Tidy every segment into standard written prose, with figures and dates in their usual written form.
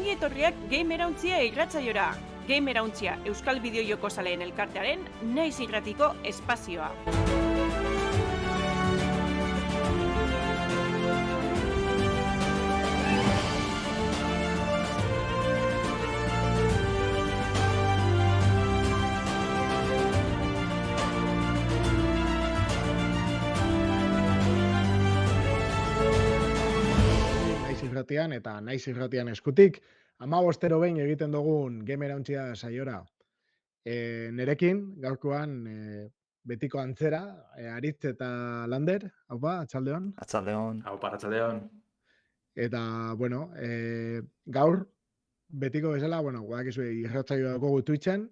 Ongi etorriak Gamerauntzia irratsaiora. Gamerauntzia Euskal Bideojoko Zaleen Elkartearen naiz irratiko espazioa. Eta naiz irratian eskutik, 15 behin egiten dugun Gamerauntzia saiora. Nerekin, gaurkoan betiko antzera, Aritz eta Lander, haupa, atxaldeon. Atxaldeon. Haupa, atxaldeon. Eta, bueno, gaur, betiko bezala, guadakizu irratsaioa dugu Twitchen,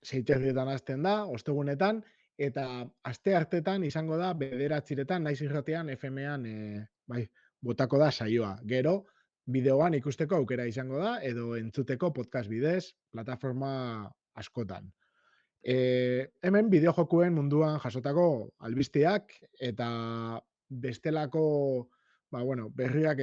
6:00 hasten da, ostegunetan, eta aste hartetan izango da 9:00 naiz irratian FM-an botako da saioa. Gero, bideoan ikusteko aukera izango da, edo entzuteko podcast bidez, plataforma askotan. Hemen bideojokuen munduan jasotako albisteak eta bestelako berriak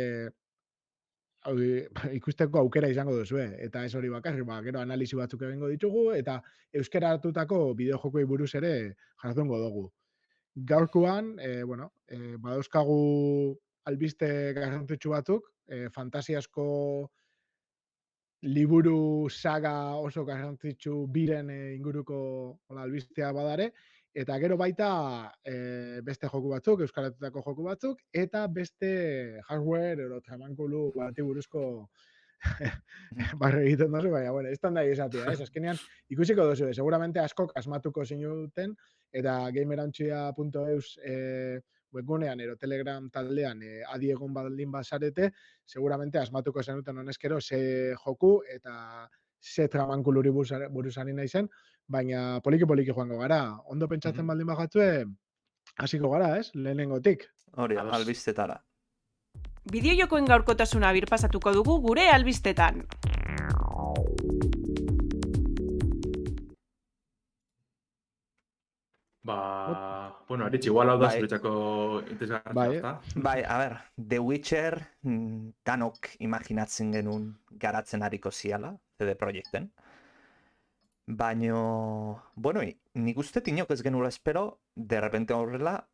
ikusteko aukera izango duzue. Eta ez hori bakarrik, gero analisi batzuk egingo ditugu, eta euskara hartutako bideojokoei buruz ere jardungo dugu. Gaurkoan, badauzkagu albiste garrantzitsu batzuk, fantasiasko liburu saga oso garrantzitsu biren inguruko albistea badare, eta gero baita beste joku batzuk, euskaratutako joku batzuk, eta beste hardware edo tramankulu bati buruzko barre egiten dozu, baina, ez da izatea, ez? Azkenean, ikusiko dozu, seguramente askok asmatuko zinuten, eta gamerantzia.eus webgunean ero Telegram taldean adiegon baldin bazarete, seguramente asmatuko zenuten honezkero ze joku eta ze tramankuluri buruzari naizen, baina poliki joango gara. Ondo pentsatzen baldin bajatzue, hasiko gara, ez? Lehenengotik. Hori, albistetara. Bideojokoen gaurkotasuna birpasatuko dugu gure albistetan. Aritz, igual hau da zuretzako interesgarria. Bai, a ber, The Witcher danok imaginatzen genuen garatzen ariko ziala, CD Projekten. Baina, nik uste inok ez genuela espero, de repente horrela,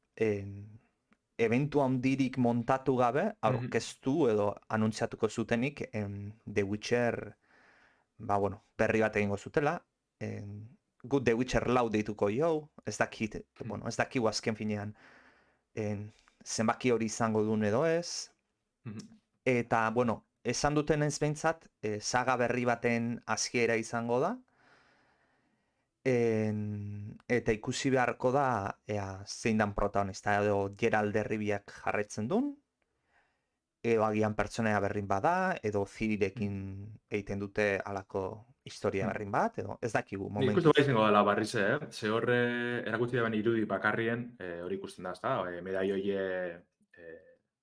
eventu handirik montatu gabe, aurkeztu edo anuntziatuko zutenik The Witcher, berri bat egingo zutela, gut The Witcher lau deituko ez dakigu azken finean zenbaki hori izango duen edo ez. Eta, esan duten ez behintzat, saga berri baten hasiera izango da, eta ikusi beharko da zein dan protagonista, edo Geralt de Riviak jarraitzen duen, edo agian pertsonaia berrin bada, edo Cirirekin egiten dute alako historia berrin bat, edo ez dakigu momentu. Ikustu bai izango dela barriz, ze horre erakutsi da irudi bakarrien, hori ikusten da, ezta, medalloie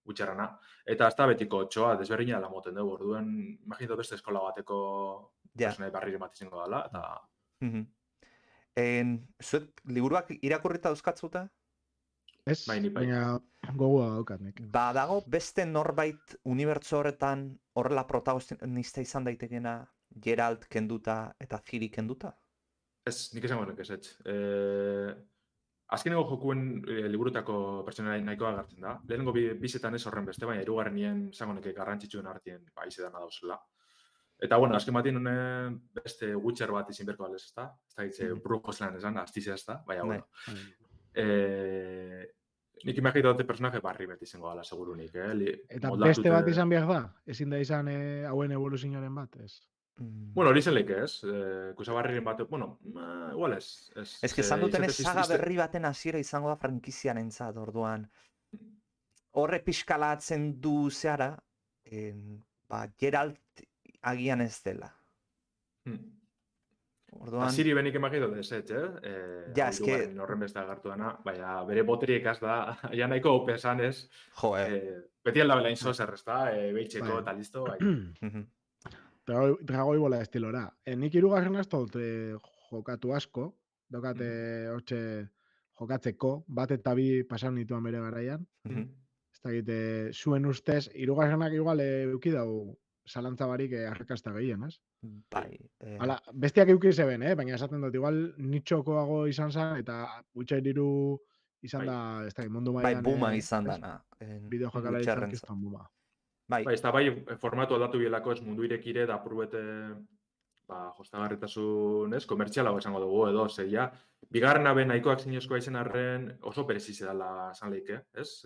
gutxerrana. Eta ez da betiko txoa, desberdina dela moten dugu, orduan, imaginato beste eskola bateko personai barriren bat izango dela, eta... Zuet, liburuak irakurrita dauzkatzuta? Ez, baina gogoa daukat nik. Dago beste norbait unibertso horretan horrela protagonista izan daitekena Geralt kenduta eta Ciri kenduta? Ez, nik esango nik ez. Azkeneko jokuen liburutako pertsonai nahikoa agertzen da. Lehenengo bizetan ez horren beste, baina hirugarrenien esango nik garrantzitsuen artien izedana dauzela. Eta, azken batien beste Witcher bat izin berko dalez, ezta? Ez da hitze Brugoslan esan, astizia ez da, baina, nik imagito dute personaje barri beti izango dala, segurunik, Eta beste bat izan behar da? Ezin da izan hauen evoluzioaren bat, ez? Hori zen leik ez, kusabarriren bat, igual ez. Ez que esan duten ez saga berri baten hasiera izango da frankizian entzat, orduan. Horre pixkalatzen du zehara, Geralt agian ez dela. Ciri benik emagito ez, Ja, eske... Horren beste agartu dana, baina bere boteriek ez da, ja nahiko ope esan ez. Beti alda bela inzo zer ez da, behitzeko eta listo, bai. Dragoi bola estilora. Nik hirugarren asto jokatu asko, daukate hortxe jokatzeko, bat eta bi pasan nituan bere garaian. Ez dakit, zuen ustez, hirugarrenak igual eukidau zalantza barik arrakasta gehien, ez? Bai. Hala, bestiak euki zeben, baina esaten dut, igual nitxokoago izan zen, eta Witcher 3 izan Bai. da, ez da, mundu Bai, mailan, booma izan ez? dana. Bideo jokalari izan kiston buma. Bai, Bai, ez da bai formatu aldatu bielako ez mundu irekire da apurbete jostagarritasun, ez, komertzialago esango dugu edo, zeia, bigarrena ben nahikoak zinezkoa izen arren oso perezize dela esan leike, ez?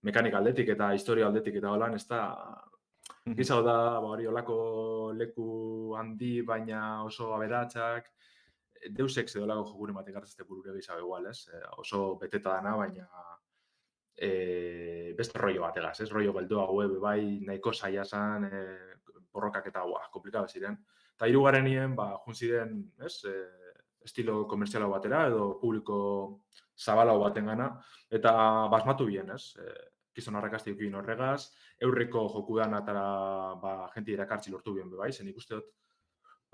Mekanika aldetik eta historia aldetik eta holan, ez da, gizau da, hori olako leku handi, baina oso aberatsak, Deus Ex edo lago jokuren bat egartzazte burure gizau igual, ez? Oso beteta dana, baina beste rollo bat egaz, ez? Rollo beldua web, bai, nahiko saia zan, borrokak eta komplikaba ziren. Eta hirugarrenien, jun ziren, ez? Estilo komertzialau batera edo publiko zabalau baten gana, eta basmatu bien, ez? Gizon arrakasti dukin horregaz, eurreko jokudan atara jenti erakartzi lortu bien, bai, zen ikuste dut.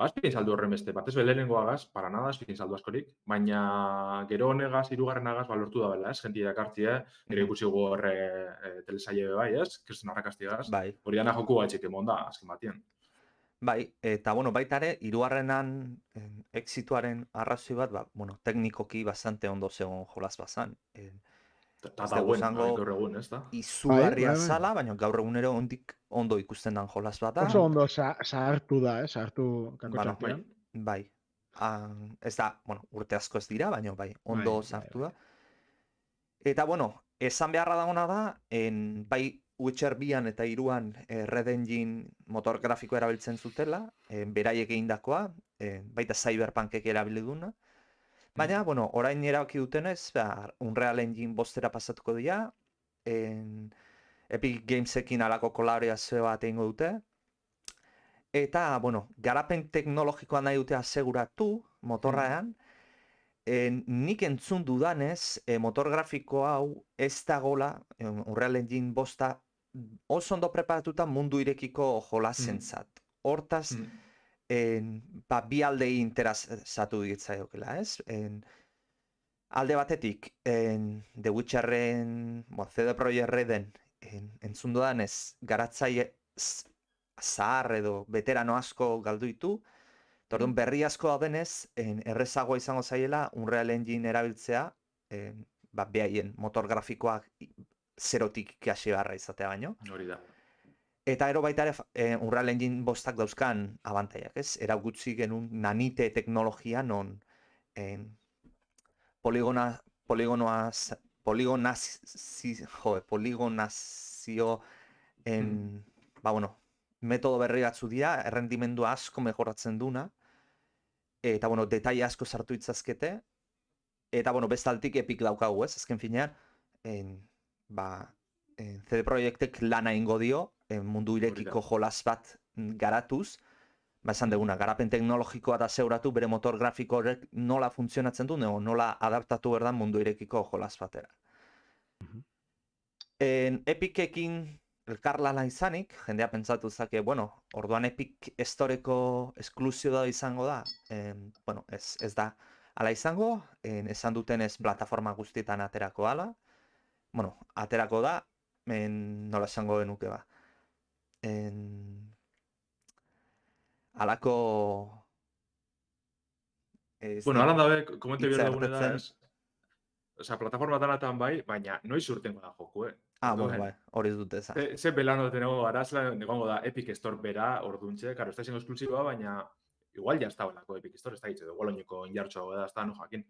Azpin saldu horren beste, batez lehenengoagaz, para nada, azpin saldu askorik, baina gero honegaz, hirugarrenagaz, lortu da bela, ez, jenti erakartzi, gero ikusi gu horre telesaile bai, ez, kriston arrakastigaz, bai. hori dana joku batxik emonda, azken batien. Bai, eta bueno, baita ere, hirugarrenan exituaren arrazoi bat, teknikoki bastante ondo zegoen jolas bazan. Eta gaur egun, ez da? Izugarria zala, baina gaur egunero ondo ikusten dan jolas bat da. Oso ondo zahartu da, zahartu kakotxartian. Bai. Ez da, urte asko ez dira, baina bai, ondo zahartu da. Eta, esan beharra dagoena da, bai Witcher 2an eta 3an Red Engine motor grafiko erabiltzen zutela, beraiek egindakoa, baita Cyberpunkek erabili duna. Baina, orain erabaki dutenez, Unreal Engine 5era pasatuko dira, Epic Gamesekin alako kolaborazio bat egingo dute, eta, garapen teknologikoa nahi dute aseguratu motorraean, nik entzun dudanez, motor grafiko hau ez dagola, Unreal Engine 5 oso ondo preparatuta mundu irekiko jolasentzat. Hortaz, bi aldei interesatu ditzaiokela, ez? Alde batetik, The Witcherren, CD Projekt Reden, entzun dudanez, garatzaile zahar edo veterano asko galdu ditu, orduan berri asko daudenez, errezagoa izango zaiela Unreal Engine erabiltzea, behaien motor grafikoak zerotik ikasi beharra izatea baino. Hori da. Eta ero baita ere Unreal Engine 5ak dauzkan abantaiak, ez? Eragutzi genuen nanite teknologia non poligonazio metodo berri batzu dira, errendimendu asko mejoratzen duna, eta, detaile asko sartu itzazkete, eta, bestaltik Epic daukagu, ez? Azken finean, CD Projektek lana ingo dio, mundu irekiko jolas bat garatuz, esan deguna, garapen teknologikoa da zeuratu bere motor grafiko horrek nola funtzionatzen du, nola adaptatu behar da mundu irekiko jolas batera. Epicekin elkarlana izanik, jendea pentsatu zake, orduan Epic Storeko esklusio da izango da, ez da ala izango, esan dutenez plataforma guztietan aterako ala, aterako da, nola esango genuke ba. Alako... Alan dabe, komente bihar dugune da, ez? Osa, plataforma danatan bai, baina noiz urtengo da joku, bai, hori dut ezan. Ze belano tenego arazla, negongo da Epic Store bera, orduntxe, karo, ez da izango esklusiboa, baina igual ya está belako Epic Store, ez da hitze, dugu loineko injartxo da, ez da, no jakin.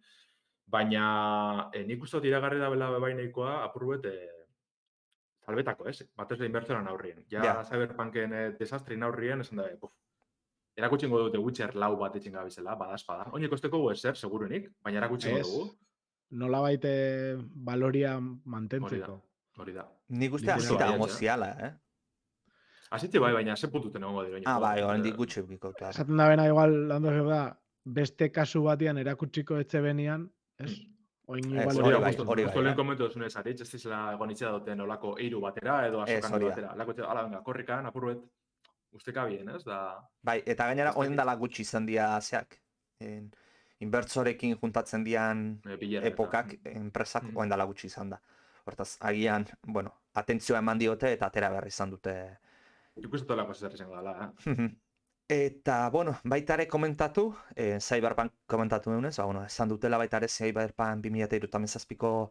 Baina nik uste dut iragarri da bela bebaineikoa, apurbet, salbetako, ez? Batez da inbertzoran aurrien. Ja, Cyberpunken desastrin aurrien, esan da, erakutxingo dute Witcher 4 bat etxin gabizela, badazpada. Oineko esteko guezer, segurunik, baina erakutxingo dugu. Nola baite baloria mantentzeko. Hori da. Nik uste hasita homoziala, Hasitze bai, baina ze puntuten egongo dira. Bai, horren dikutxe bikauta. Esaten da bena igual, lando da, beste kasu batian erakutxiko etxe benian, ez? Hori lehen komentu duzun ez aritz, ez dizela egonitza duten olako eiru batera edo asokan batera. Ala, venga, korrikan, apurruet, usteka bien, ez? Bai, eta gainera oen dala gutxi izan dira zeak. Inbertsorekin juntatzen dian epokak, enpresak oen dala gutxi izan da. Hortaz, agian, atentzioa eman diote eta atera behar izan dute Ikusten lako zer izango dela, Eta, bueno, baita ere komentatu, Cyberpunk komentatu duenez, bueno, esan dutela baita ere Cyberpunk 2037ko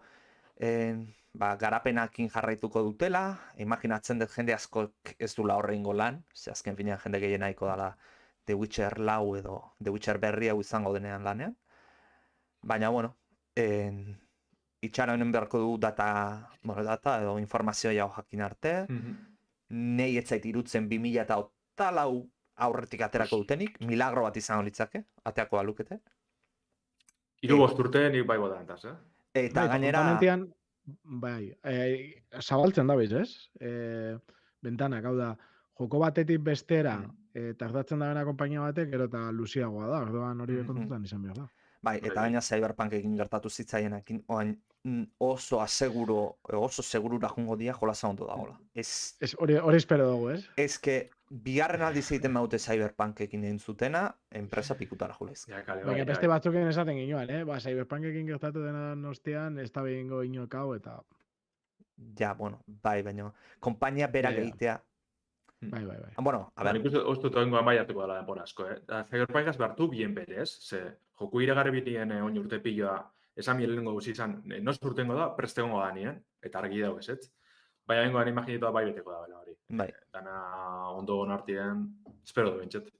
garapenakin jarraituko dutela, imaginatzen dut jende askok ez dula horreingo lan, ze azken finean jende gehien nahiko dela The Witcher 4 edo The Witcher berri hau izango denean lanean. Baina, bueno, itxaronen beharko du data edo informazioa jau jakin arte, nei ez zait irutzen 2004 aurretik aterako dutenik, milagro bat izango litzake, ateako balukete. 3 urte nik bai bodan entaz, Eta gainera... Fundamentean, zabaltzen da bez, ez? Bentanak, hau da, joko batetik bestera, tardatzen da bena konpainia batek, gero eta luziagoa da, orduan hori kontutan izan behar da. Bai, eta gaina Cyberpunk egin gertatu zitzaienekin, oso segurura jungo dia jolasa ondo dagoela. Hori espero dugu, ez? Ez que, bigarren aldiz egiten baute Cyberpunkekin egin zutena, enpresa pikutara julez. Baina beste batzuken esaten ginoan, Cyberpunkekin gertatu dena ostean, ez da behingo inokau eta... Ja, bueno, bai, baina, konpainia berak egitea... Bai. Bueno, a ver... Nik uste toengo amaiatuko dela denbora asko, Cyberpunkaz behartu bien berez, ze joku iragarri bitien oin urte piloa, esan mielengo guzi izan, nos urtengo da, prestegongo da nien, eta argi dago ez. Baina bengoan imaginetua bai beteko da bela hori. Bai. Dana ondo onartien, espero du bintxet.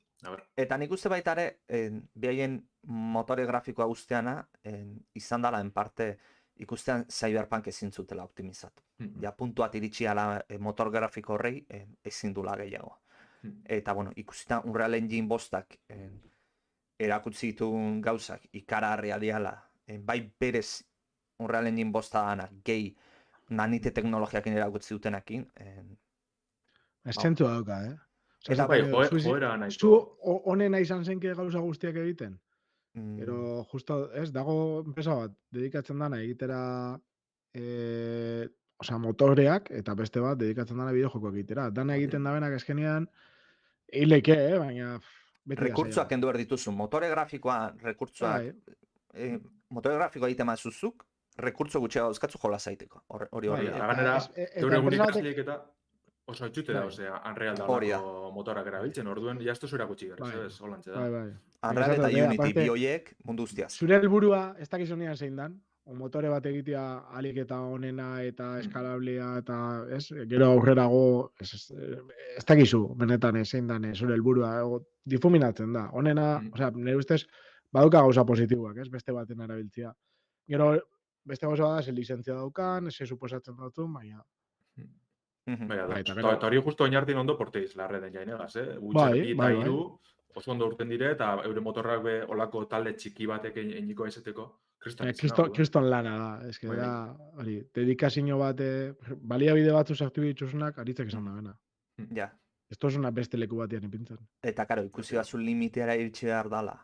Eta nik uste baita ere, behaien motore grafikoa guztiana, izan dela en parte ikustean Cyberpunk ezin zutela optimizatu. Ja, puntuat iritsi ala motor grafiko horrei ezin dula gehiago. Eta, bueno, ikustean Unreal Engine 5 erakutsi dituen gauzak ikaragarria diala, bai berez Unreal Engine 5 dana gehi nanite teknologiakin erakutsi dutenakin. Esentu dauka, Eta bai, joera nahi. Zu honena izan zenke gauza guztiak egiten? Pero justo, dago enpresa bat, dedikatzen dana egitera motoreak, eta beste bat, dedikatzen dana bideojokoak egitera. Dana egiten da benak eskenean, hileke, baina... Rekurtzoak kendu behar dituzu, motore grafikoa, motore grafikoa egiten mazuzuk, rekurtzo gutxea dauzkatzu jola zaiteko. Hori. Gainera, geure egun ikasleik eta oso etxute da, Unreal dago motorak erabiltzen, orduen jaztu zura gutxi berriz, holantze da. Unreal eta Unity bi horiek mundu guztiaz. Zure helburua ez dakizunean zein dan, motore bat egitea alik eta onena eta eskalablea eta gero aurrerago ez dakizu benetan zein dan zure helburua difuminatzen da. Onena, nire ustez baduka gauza positiboak, beste baten erabiltzea. Gero beste gauza da, ze lizentzia daukan, ze suposatzen dutun, baina... Eta hori justo oinartin ondo porteiz, la reden jainegaz, Witcher 2 eta 3 oso ondo urten dire, eta eure motorrak be olako talde txiki batek eginiko ezeteko. Kriston lana da, da, hori, dedikazio bat, baliabide batzu sartu dituzunak, aritzak esan da bena. Ja. Ez tozuna beste leku batean ipintzen. Eta, karo, ikusi bazu limiteara iritsi behar dala.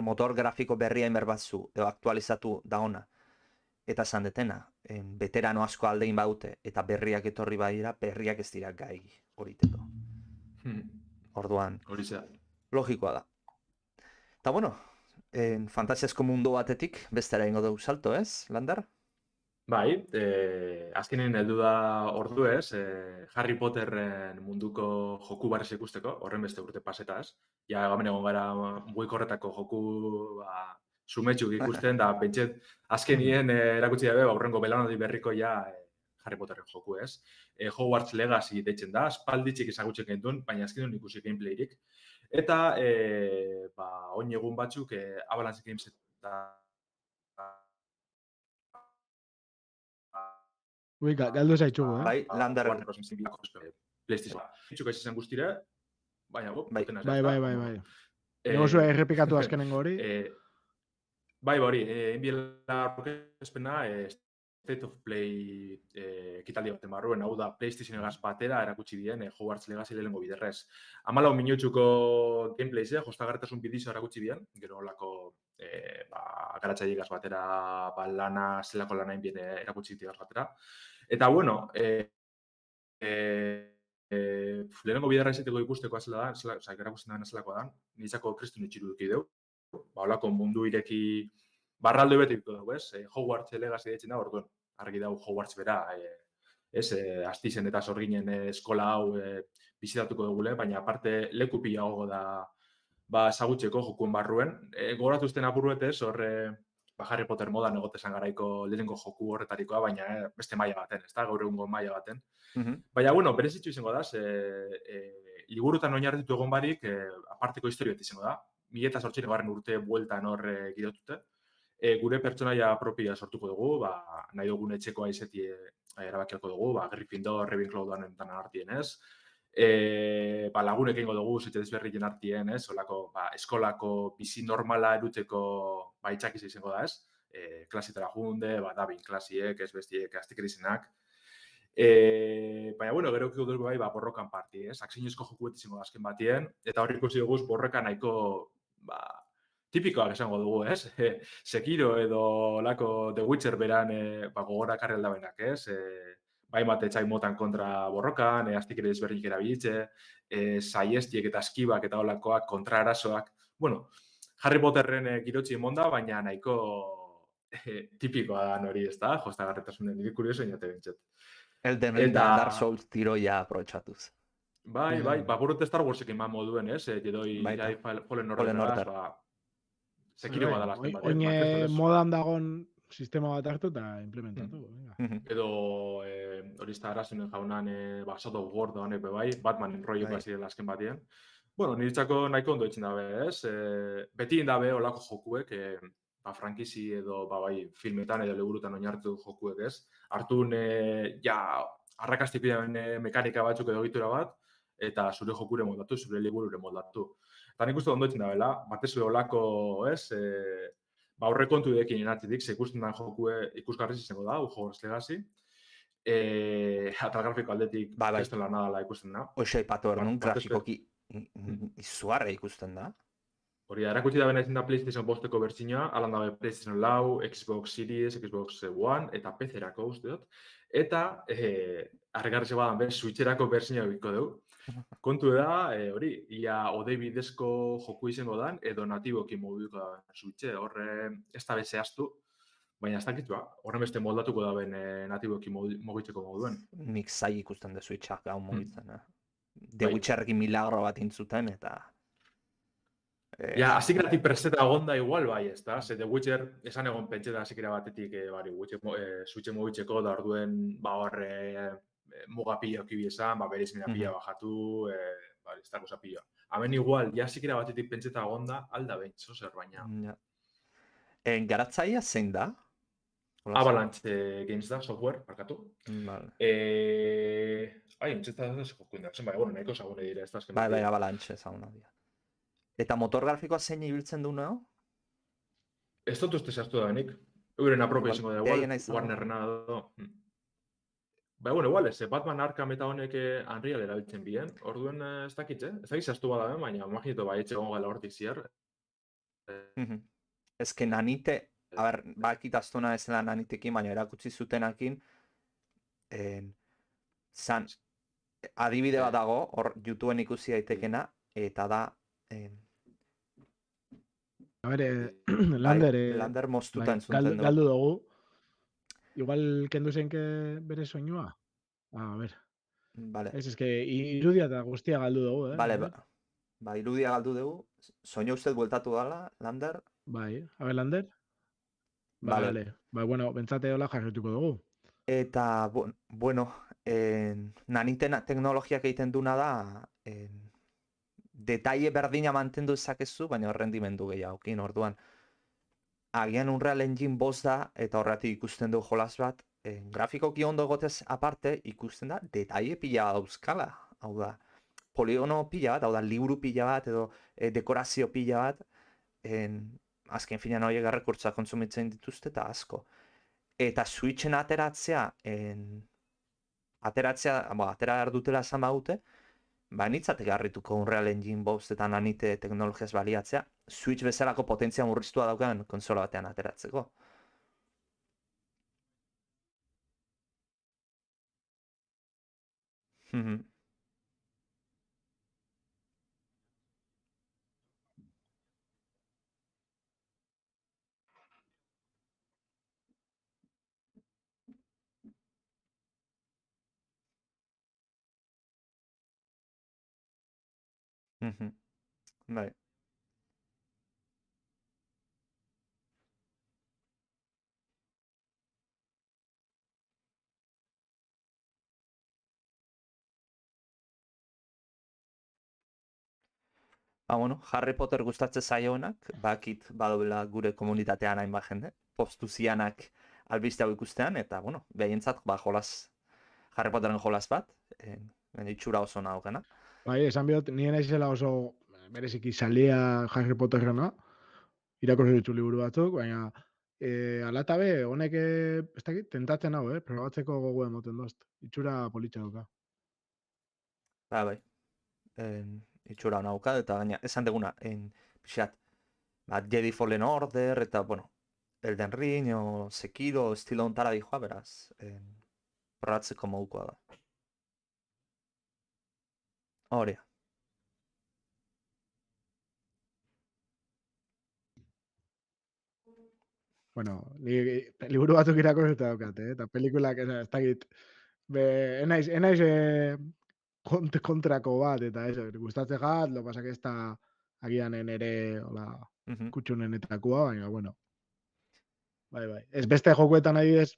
Motor grafiko berria inber batzu, edo aktualizatu da ona. Eta esan detena, veterano asko aldein baute, eta berriak etorri badira, berriak ez dira gai horiteko. Orduan, logikoa da. Eta bueno, fantasiasko mundu batetik, bestera ingo dugu salto, ez, Lander? Bai, azkenen heldu da ordu ez, Harry Potterren munduko joku barrez ikusteko, horren beste urte pasetaz. Ja, gamen egon gara mugikorretako joku sumetxuk ikusten, da pentset azkenien erakutsi dabe, aurrengo belaunaldi berriko Harry Potterren joku ez. Hogwarts Legacy deitzen da, aspalditxik ezagutzen genduen, baina azkenien ikusi gameplayrik. Eta, oin egun batzuk, Avalanche Games eta... Galdu zaitxugu, Bai, Lander. PlayStation. Itxuka izan guztira, baina, Bai. Ego zua errepikatu azkenengo hori. Bai, hori, enbiela orkespena State of Play ekitaldi baten barruen, hau da PlayStation egaz batera erakutsi dien Hogwarts Legacy lehenengo biderrez. 14 minutxuko gameplays, jostagarritasun bidizo erakutsi dien, gero olako garatzaile egaz batera lana, zelako lana enbien erakutsi egaz batera. Eta, bueno, lehenengo biderra izateko ikusteko azela da, erakusten da zelako da, nintzako kristun itxiru duki deu. Olako mundu ireki barraldo betiko dugu, ez? Hogwarts Legacy deitzen da, orduan, argi dago Hogwarts bera, ez? Astizen eta Sorginen eskola hau bizitatuko dugule, baina aparte leku pilago da ezagutzeko jokuen barruen. Gogoratu zuten apurruetez, Harry Potter modan egotezan garaiko lehenengo joku horretarikoa, baina beste maila baten, ez da, gaur egungo maila baten. Baina, bueno, berezitzu izango da, liburutan oinarritutu egon barik, aparteko historia izango da. 2008 urte bueltan hor gidotute. Gure pertsonaia propia sortuko dugu, nahi dugun etxeko aizeti erabakiako dugu, Gryffindor, Ravenclaw dan artien, ez? Lagunek egingo dugu, zitze desberrien artien, ez? Olako, eskolako bizi normala eruteko itxakiz izango da, ez? Klasetara junde, dabin klasiek, ez bestiek, aztikerizenak. Baina, bueno, gero kiko dugu borrokan parti, ez? Aksinezko jokuet izango da azken batien, eta hor ikusi duguz borroka nahiko, tipikoak esango dugu, ez? Sekiro edo lako The Witcher beran gogora karri aldabenak, ez? Bat etxai motan kontra borrokan, aztikere desberrik erabilitze, saiestiek eta eskibak eta olakoak kontra arazoak. Bueno, Harry Potterren girotzi monda, baina nahiko tipikoa da hori, ez da? Jostagarretasunen, nire kurioso inate bintzet. Elden Ring da Dark Souls tiroia aprobetxatuz. Bai, burrute Star Warsek eman moduen, ez? Jedoi Fallen Order. Sekiro badala azken bat. Oine modan dagon sistema bat hartu eta implementatu. Edo hori ez da arazunen jaunan Shadow of War da honek bai, Batmanen roioko azirela azken batien. Bueno, niretzako nahiko ondo etxen dabe, ez? Beti indabe olako jokuek, frankizi edo filmetan edo liburutan oinartu jokuek, ez? Hartun, arrakastiko mekanika batzuk edo egitura bat, eta zure jokure moldatu, zure liburure moldatu. Eta nik uste ondo etxen dabela, batez olako, ez? Aurrekontu dekin inatzitik, ikusten den jokue ikusgarriz izango da, Hogwarts Legacy. Eta grafiko aldetik beste lan nadala ikusten da. Oixo ipatu erdun, grafikoki izuarra ikusten da. Hori, erakutsi da benetzen da PlayStation 5-eko bertsinoa, alan dabe PlayStation 4, Xbox Series, Xbox One, eta PC-erako uste dut. Eta, arregarrize badan, Switch-erako bertsinoa biko dugu. Kontu da, hori, ia odei bidezko joku izango dan, edo natiboki moduko da Switch, horre ez da bezehaztu, baina ez dakit, horren beste moldatuko da ben natiboki mogitzeko moduen. Nik zai ikusten de Switchak gau mogitzen, The Witcherrekin milagro bat intzuten, eta... Azikeratik preseta gonda igual, bai, ez da? The Witcher esan egon pentseta azikera batetik Switch mogitzeko da orduen, horre... mugapila okibi esan, berizmina pila bajatu, ez da goza pila. Hemen igual, sikera batetik pentseta gonda, alda behin, zozer baina. Garatzaia zein da? Avalanche Games da, software, markatu. Entzeta da jokuin da, zen bueno, nahiko zagune dire, ez da azken. Bai, Avalanche zaguna dira. Eta motor grafikoa zein ibiltzen du nago? Ez dut uste zehaztu da benik. Euren apropia izango da igual, Warnerrena da. Bueno, igual ez, Batman Arkham eta honek Unreal erabiltzen bien, orduen ez dakitze, ez dakitze astu bada baina imaginatu etxe gongo gala hortik ziar. Ez que nanite, bakit astuna ezela nanitekin, baina erakutsi zutenakin, adibide bat dago, hor YouTubeen ikusi daitekena, eta da... Lander moztuta entzuten du. Galdu dugu. Igual kendu zenke bere soinua? A ver. Vale. Ez que irudia eta guztia galdu dugu, Vale, irudia galdu dugu. Soinu ustez bueltatu dala, Lander. Bai, a ver, Lander. Vale. Bueno, bentsate hola jarrituko dugu. Eta, bueno, naniten teknologiak egiten duna da, detaile berdina mantendu ezakezu, baina rendimendu gehiagokin, orduan. Agian Unreal Engine 5 da, eta horretik ikusten du jolas bat, grafikoki ondo gotez aparte, ikusten da, detaile pila dauzkala. Hau da, poligono pila bat, hau da, liburu pila bat, edo dekorazio pila bat, azken finean horiek errekurtza kontsumitzen dituzte eta asko. Eta Switchen atera erdutela esan badute, nitzatek harrituko Unreal Engine 5 eta nanite teknologiaz baliatzea, Switch bezalako potentzia murriztua daukan konsola batean ateratzeko. Mhm. Bai. Bueno, Harry Potter gustatzen zaionak, bakit badobela gure komunitatean hainbat jende, postu zianak albiste hau ikustean, eta, bueno, behientzat, jolas, Harry Potteren jolas bat, itxura oso naukena. Bai, esan bihot, nien naizela oso bereziki salia Harry Potterrena, irakurri ditu liburu batzuk, baina ala eta be, honek, ez dakit, tentatzen hau, probatzeko gogoa emoten dozt. Itxura politxa duka. Bai. Itxura nauka, eta gaina, esan deguna, pixat, Jedi Fallen Order, eta, bueno, Elden Ring, o Sekiro, estilo ontara dijoa, beraz, probatzeko modukoa da. Hori. Bueno, ni liburu batzuk irakurrita daukat, eta pelikulak, ez dakit, enaiz kontrako bat, eta eso, gustatzen jat, lo pasak ez da agianen ere, hola, Mhm. kutxunenetakoa, baina, bueno. Bai. Ez beste jokuetan adibidez,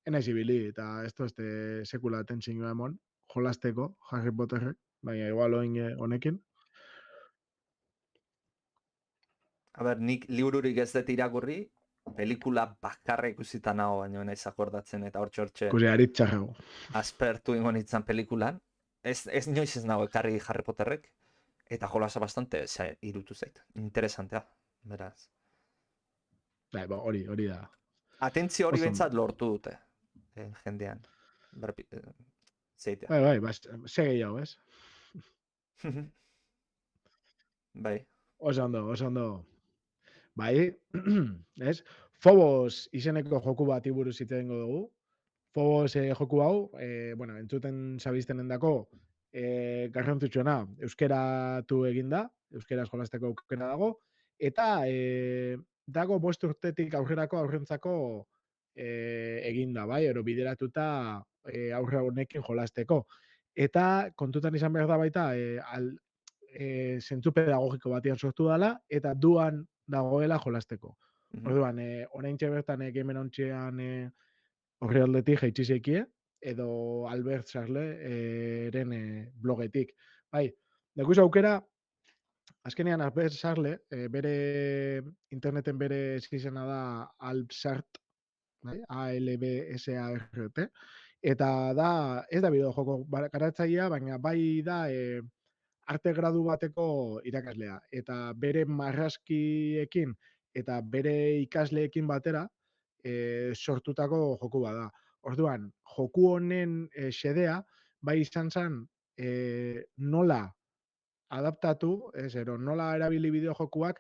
enaiz ibili, eta ez tozte sekula tentsingua emon, jolasteko, Harry Potterrek, baina igual honekin. A ber, nik libururik ez dut irakurri, pelikula bakarra ikusita nago, baina naiz akordatzen, eta hortxe Ikusi aritxarrago. aspertu ingo nintzen pelikulan. Ez inoiz ez nago ekarri Harry Potterrek, eta jolasa bastante irutu zait. Interesantea, beraz. Bai, hori da. Atentzio hori Oso ondo. behintzat lortu dute, jendean. Zeitea. Bai, ze gehiago, ez? Bai. Oso ondo. Bai, ez? Phobos izeneko joku bat buruz hitz egingo dugu. Phobos joku hau, bueno, entzuten zabiztenen dako, garrantzitsuena, euskeratu eginda, euskeraz jolasteko aukera dago, eta dago 5 urtetik aurrerako aurrentzako eginda, bai, ero bideratuta aurre honekin jolasteko. Eta kontutan izan behar da baita, zentzu pedagogiko batian sortu dela, eta duan dagoela jolasteko. Orduan, oraintxe bertan Game Launchean horri aldetik jaitsi zeikie, edo Albert Sarle blogetik. Bai, dakuz aukera, azkenean Albert Sarle, bere interneten bere izena da Albsart, bai? ALBSART, eta da, ez da bideojoko garatzailea, baina bai da arte gradu bateko irakaslea. Eta bere marrazkiekin eta bere ikasleekin batera sortutako joku bada. Orduan, joku honen xedea, bai izan zen nola adaptatu, nola erabili bideojokuak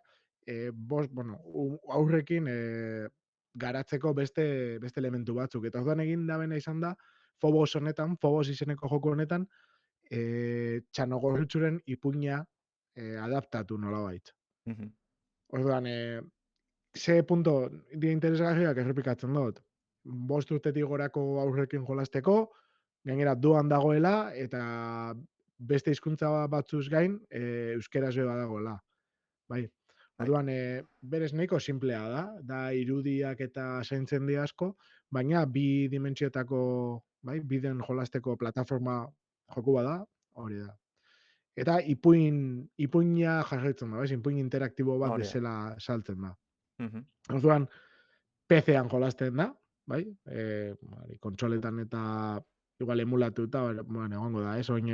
aurrekin garatzeko beste elementu batzuk. Eta orduan egin da bena izan da, Phobos izeneko joku honetan, txanogorritzuren ipuina adaptatu nolabait. Orduan, ze punto di interesgarriak errepikatzen dut. 5 urtetik gorako aurrekin jolasteko, gainera duan dagoela, eta beste hizkuntza batzuz gain, euskeraz be badagoela. Bai. Orduan, berez nahiko simplea da irudiak eta zaintzen di asko, baina bi dimentsiotako, bai, biden jolasteko plataforma joku bada, hori da. Eta ipuina jarraitzen da, bai, ipuin interaktibo bat Hori da. bezala saltzen da. Mhm. Orduan, PC-an jolasten da, bai, kontsoletan eta igual emulatuta, bueno, egongo da, ez, oin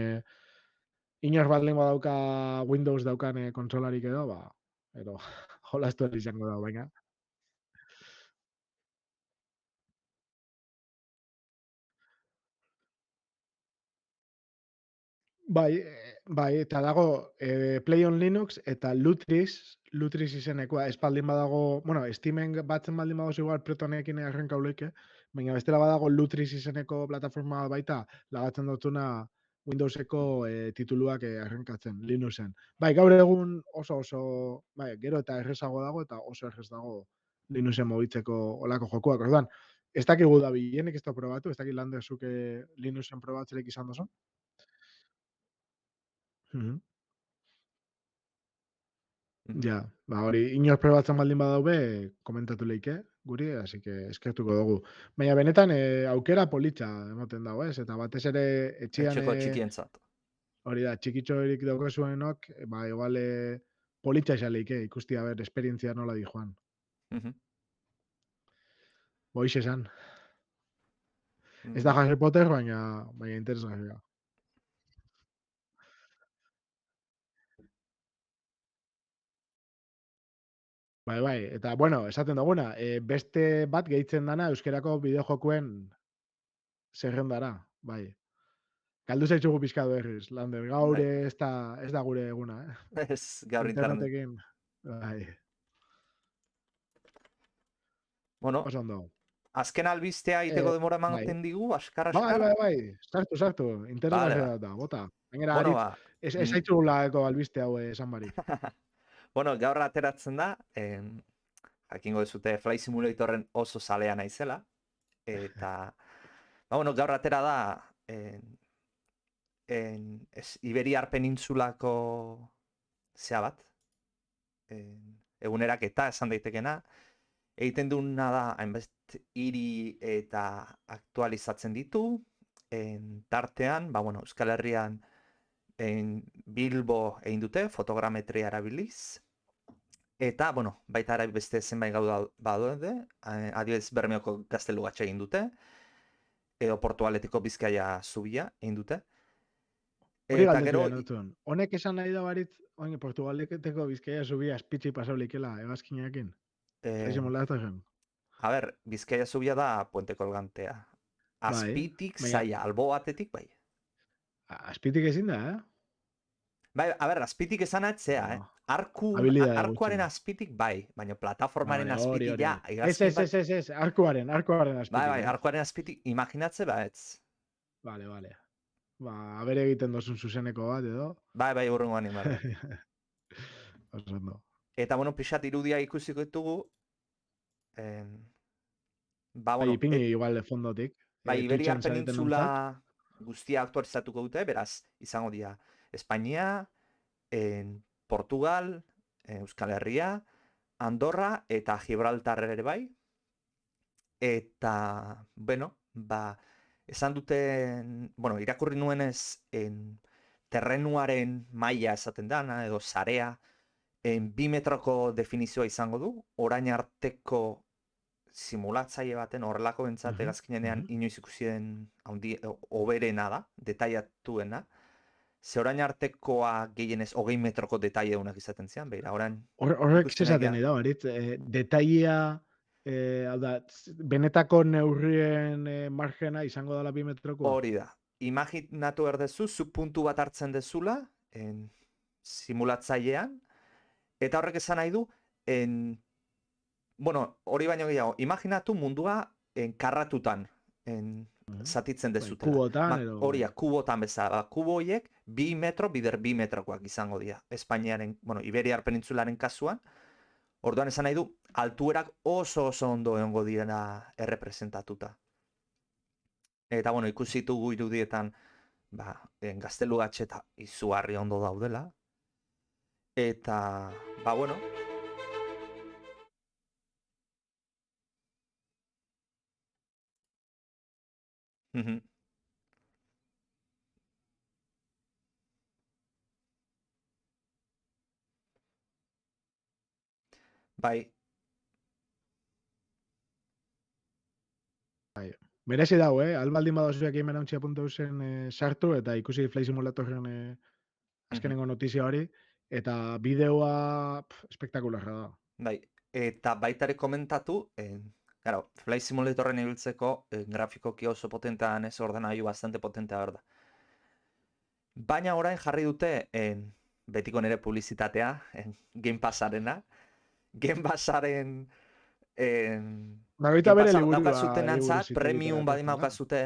inor bat lehen dauka Windows daukan kontsolarik edo, ba, edo jolastu izango da, baina. Bai, eta dago Play on Linux eta Lutris izenekoa, espaldin badago, bueno, Steamen batzen baldin badago igual Protonekin arrenka uleike, baina bestela badago Lutris izeneko plataforma baita, lagatzen dutuna Windowseko tituluak arrenkatzen, Linuxen. Bai, gaur egun oso, bai, gero eta errezago dago, eta oso errez dago Linuxen mobitzeko olako jokuak. Orduan, ez dakigu da bilenik ez da probatu, ez dakit landezuke Linuxen probatzerik izan dozun. Ja, ba hori, inor probatzen baldin badaube, komentatu leike, guri, así que eskertuko dugu. Baina benetan, aukera politxa ematen dago, ez? Eta batez ere etxean, Etxeko txikientzat. hori da, txikitxorik daukazuenok, ba igual politxa izan leike, ikusti ber, esperientzia nola di joan. Mhm. Boiz esan. Ez da Mm, Harry Potter, baina interesgarria. Bai, eta bueno, esaten duguna, beste bat gehitzen dana euskerako bideojokoen zerrendara, bai. Galdu zaitzugu pixka berriz, Lander, gaur bai. ez da gure eguna, Ez gaur internet. internetekin, bai, Bueno, oso ondo. azken albistea iteko demora Bai, ematen digu, bai, askar. bai, bai, sartu, Vale, interesgarria ba. da, bota. Gainera, Bueno, aritz, ba. ez aitzugulako albiste hau esan barik. Bueno, gaur ateratzen da, jakingo dezute Flight Simulatorren oso zalea naizela, eta, ba, bueno, gaur atera da, Iberiar penintsulako zea bat, eguneraketa esan daitekena, egiten duena da, hainbest hiri eta aktualizatzen ditu, tartean, ba, bueno, Euskal Herrian Bilbo egin dute, fotogrametria erabiliz, eta, bueno, baita ere beste zenbait gauda badaude, adibidez Bermeoko gaztelugatxe egin dute, edo Portugaletiko Bizkaia zubia egin dute. Hori Eta galdetu gero, behar nutuen. Honek esan nahi da baritz, oin Portugaleteko Bizkaia zubia espitzi pasaulikela, egazkinekin. eh, Faixe moldatzen. a ber, Bizkaia zubia da Puente Kolgantea. Bai, Azpitik baina zaila, albo batetik bai. azpitik ezin da, Bai, a ber, azpitik esan atzea, Oh, habilidade gutxi. arkuaren azpitik bai, baina plataformaren Vale, hori, azpitik hori. ja, Ez, hegazkin bat, arkuaren bai, azpitik, ez. arkuaren azpitik, imaginatze ba ez. Vale. Ba, abere egiten dozun zuzeneko bat, edo. Bai, urrengoan inbar da. Oso ondo. Eta, bueno, pixat irudia ikusiko ditugu, ba, Bai, bueno, ipini igual fondotik. bai, Iberiar Twitchen zareten ontzat. guztia aktualizatuko dute, beraz, izango dira Espainia, Portugal, Euskal Herria, Andorra eta Gibraltar ere bai. Eta, bueno, ba, esan duten, bueno, irakurri nuenez, terrenuaren maila esaten dana, edo sarea, 2 metroko definizioa izango du, orain arteko simulatzaile baten horrelako bentsat egazkinean inoiz ikusi den hoberena da, detaiatuena. Ze orain artekoa gehienez 20 metroko detaieunak izaten zian, beira, orain Horrek ikusten zesaten nahi da, baritz. Detailea, hau da, benetako neurrien margena izango dela 2 metrokoa. hori da. Imaginatu erdezu, zu puntu bat hartzen dezula, simulatzailean, eta horrek esan nahi du, bueno, hori baino gehiago, imaginatu mundua karratutan zatitzen dezutela. Kubotan, edo... Horiak, kubotan bezala. Kubo horiek 2 metro bider 2 metrokoak izango dira. Espainiaren, bueno, Iberiar penintzularen kasuan. Orduan esan nahi du, altuerak oso ondo egongo direna errepresentatuta. Eta, bueno, ikusi ditugu irudietan, ba, gaztelugatxe eta izugarri ondo daudela. Eta, ba, bueno, bai, Merezi dago, albaldin badazuek gamerauntxia.eusen sartu eta ikusi Flight Simulatorren azkenengo notizia hori, eta bideoa espektakularra da. bai. Eta baitare komentatu, claro, Flight Simulatorren ibiltzeko grafikoki oso potentea ez ordenagailu bastante potentea behar da. Baina orain jarri dute, betiko nire publizitatea, Game Passarena. Game Passaren Bagoita bere liburua. daukazuten antzat, premium badin maukazute,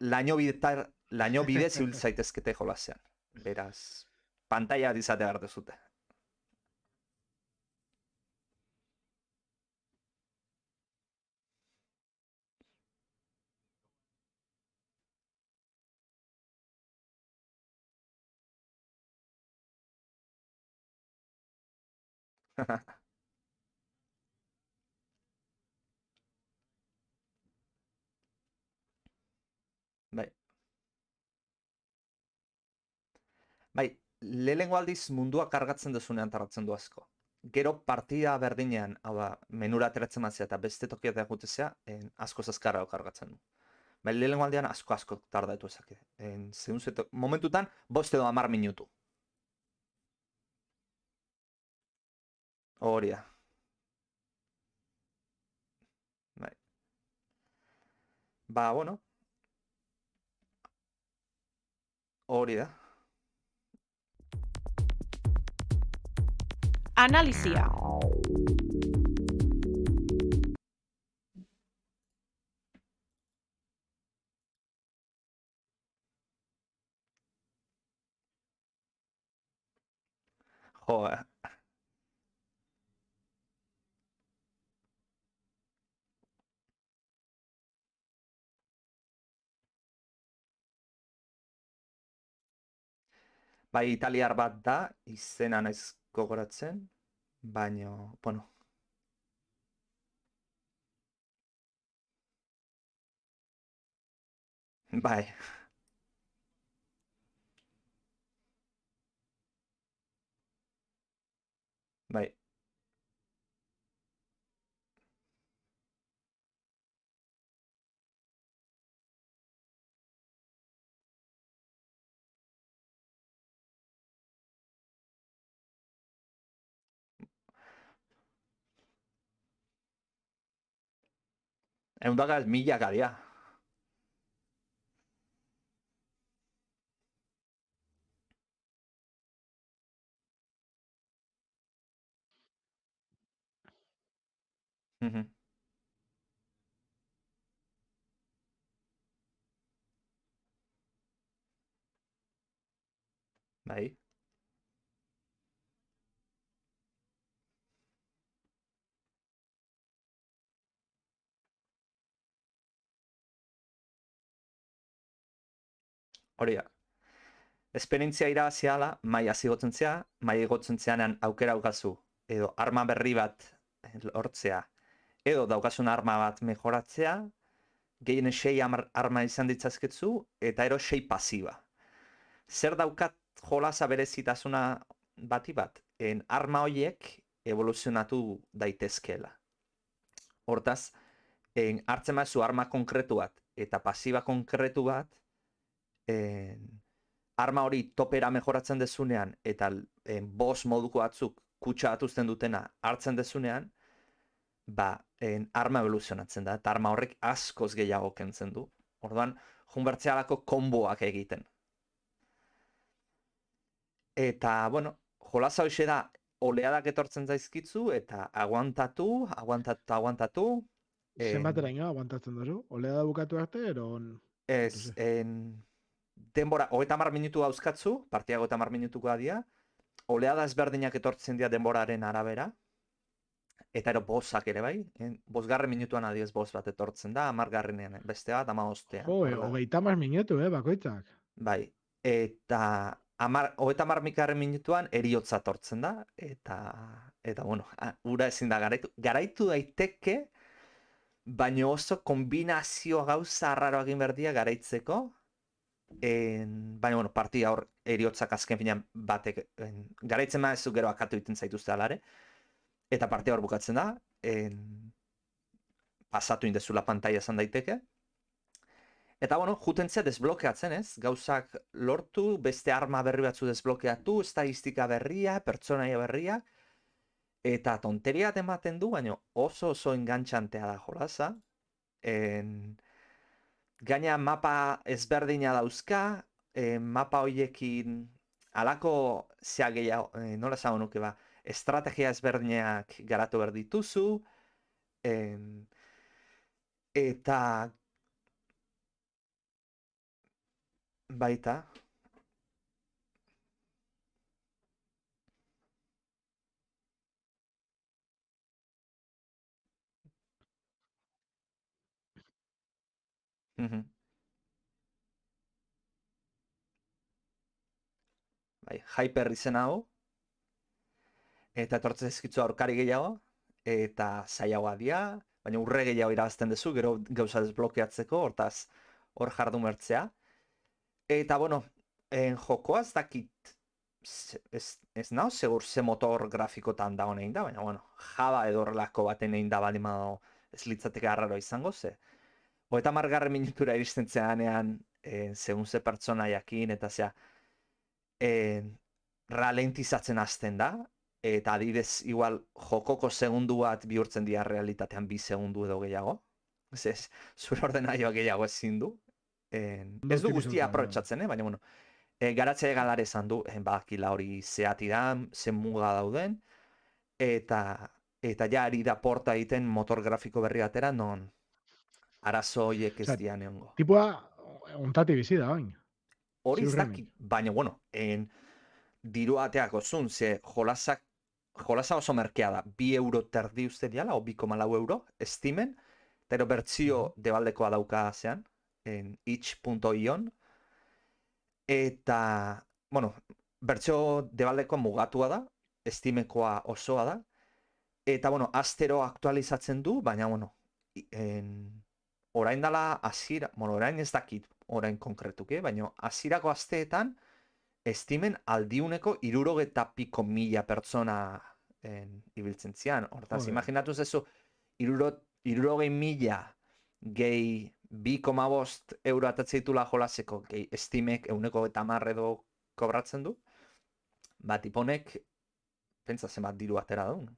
laino bidez ibil zaitezkete jolasean. Beraz, pantalla dizate behar dezute. Bai. Bai, lehenengo aldiz mundua kargatzen duzunean tarratzen du asko. Gero partida berdinean, hau da, menura ateratzen mazia eta beste tokiatea gutezea, asko azkarrago kargatzen du. Bai, lehenengo aldean asko tardatu ezake. Momentutan, bost edo 10 minutu. Hori da. Bai. Ba, bueno, hori da. Analizia. Jo, bai, italiar bat da, izena naiz gogoratzen, baino, bueno, bai, bai, eundaka mila garia. Mhm, bai, hori da. Esperientzia irabaziala, mai zigotzen zea, mai egotzen zeanean aukera aukazu, edo arma berri bat lortzea, edo daukasun arma bat mejoratzea, gehien 6 arma izan ditzazketzu, eta ero 6 pasiba. Zer daukat jolasa berezitasuna bati bat? Arma horiek evoluzionatu daitezkeela. Hortaz, hartzen bazu arma konkretu bat eta pasiba konkretu bat, arma hori topera mejoratzen dezunean eta boss moduko batzuk kutsa bat uzten dutena hartzen dezunean, ba, arma evoluzionatzen da, eta arma horrek askoz gehiago kentzen du. Orduan, junbertzealako konboak egiten. Eta, bueno, jolasa hoxe da, oleadak etortzen zaizkitzu, eta aguantatu. Zenbateraino aguantatzen duzu? Olea da bukatu arte, ero... Ez, denbora, 30 minutu dauzkatzu, partia 30 minutukoa dira, oleada ezberdinak etortzen dira denboraren arabera, eta ero bosak ere bai, bosgarren minutuan adiez boz bat etortzen da, 10garrenean beste bat, 15. Jo, 30 minutu, bakoitzak. Bai, eta 30 minutuan eriotza etortzen da, eta bueno, ura ezin da garaitu. Garaitu daiteke, baina oso kombinazio gauza arraro egin berdia garaitzeko, baina, bueno, partida hor eriotzak azken finean batek, garaitzen maezu gero akatu egiten zaituzte alare, eta partida hor bukatzen da, pasatu indezula pantaia esan daiteke, eta, bueno, jutentzea desblokeatzen, ez? Gauzak lortu, beste arma berri batzu desblokeatu, estadistika berria, pertsonaia berria, eta tonteria bat ematen du, baina oso engantxantea da jolaza. Gaina mapa ezberdina dauzka, mapa hoiekin alako zea gehiago, nola esango nuke ba, estrategia ezberdinak garatu behar dituzu, eta baita, bai, Hyper izena hau, eta etortzen zaizkitzu aurkari gehiago, eta zailagoa dira, baina urre gehiago irabazten duzu, gero gauza desblokeatzeko, hortaz hor jardun bertzea. Eta, bueno, jokoa ez dakit, ez nao, segur ze motor grafikotan da honein da, baina, bueno, Java edo horrelako baten egin da baldin badago ez litzateke arraro izango, ze. 30 minutura iristen zeanean, segun ze pertsona jakin, eta zea, ralentizatzen hasten da, eta adibidez, igual, jokoko segundu bat bihurtzen dira realitatean 2 segundu edo gehiago. Ez, zure ordenaioa gehiago ezin du. Ez du guztia aprobetxatzen, baina, bueno, garatzaile galare esan du, badakila hori zeati da, zen muga dauden, eta ja ari da porta egiten motor grafiko berri atera, non arazo horiek ez dian egongo. Tipua, ontati bizi da, oin. Hori ez dakit, baina, bueno, diru ateako zun, ze jolasa oso merkea da, 2 euro terdi uste diala, o 2,4 euro, estimen, eta bertzio debaldekoa dauka zean, itch.ion, eta, bueno, bertzio debaldekoa mugatua da, estimekoa osoa da, eta, bueno, astero aktualizatzen du, baina, bueno, orain dala azira, bueno, orain ez dakit, orain konkretuke, baina azirako asteetan, estimen aldiuneko 60.000 pertsona ibiltzen zian. Hortaz, imaginatu zezu, 60.000 gehi 2,5 euro atatzea jolaseko, gehi estimek 110 edo kobratzen du, bat iponek, pentsa zenbat diru atera duen.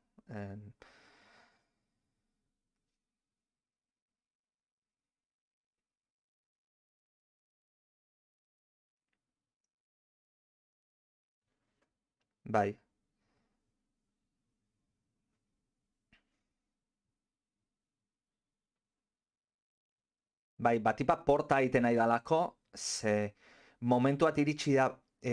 Bai. Bai, batipa porta egiten nahi dalako, ze momentuat iritsi da,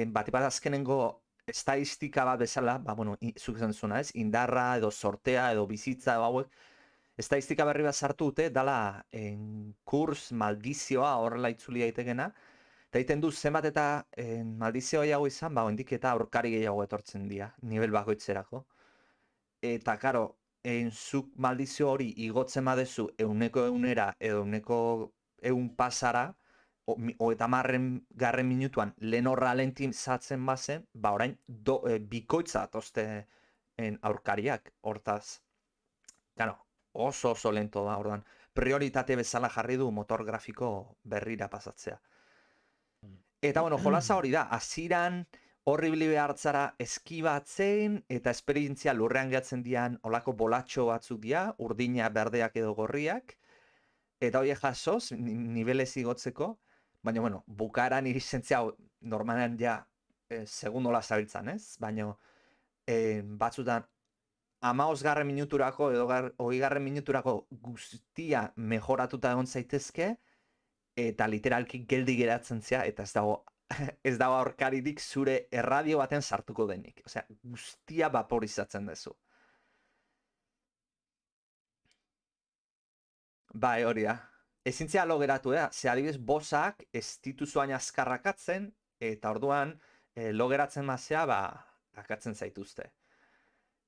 batipa azkenengo estadistika bat bezala, ba, bueno, zuk esan duzuna ez, indarra edo sortea edo bizitza edo hauek, estadistika berri bat sartu dute, dala kurs maldizioa horrela itzuli daitekena, eta egiten du zenbat eta maldizio gehiago izan, ba, hendik eta aurkari gehiago etortzen dira, nivel bakoitzerako. Eta, karo, zuk maldizio hori igotzen badezu 100 edo 100 pasara, eta 10 minutuan lehen horra lentizatzen bazen, ba orain bikoitza atozte aurkariak, hortaz. Claro, oso lento da, ordan. Prioritate bezala jarri du motor grafiko berrira pasatzea. Eta, bueno, jolasa hori da, hasieran horribili behartzara eskibatzen eta esperientzia lurrean gehatzen dian olako bolatxo batzuk dira, urdina, berdeak edo gorriak, eta horiek jasoz, nivelez igotzeko, baina, bueno, bukaeran iristentzia normalean ja segundola zabiltzan, ez? Baina batzutan 15 minuturako edo 20 minuturako guztia mejoratuta egon zaitezke, eta literalki geldi geratzen zea, eta ez dago aurkaririk zure erradio baten sartuko denik. Osea, guztia vaporizatzen duzu. Bai, hori da. Ezintzea lo geratu, ze adibidez bosak ez dituzuain azkarrakatzen, eta orduan lo geratzen mazea, ba, akatzen zaituzte.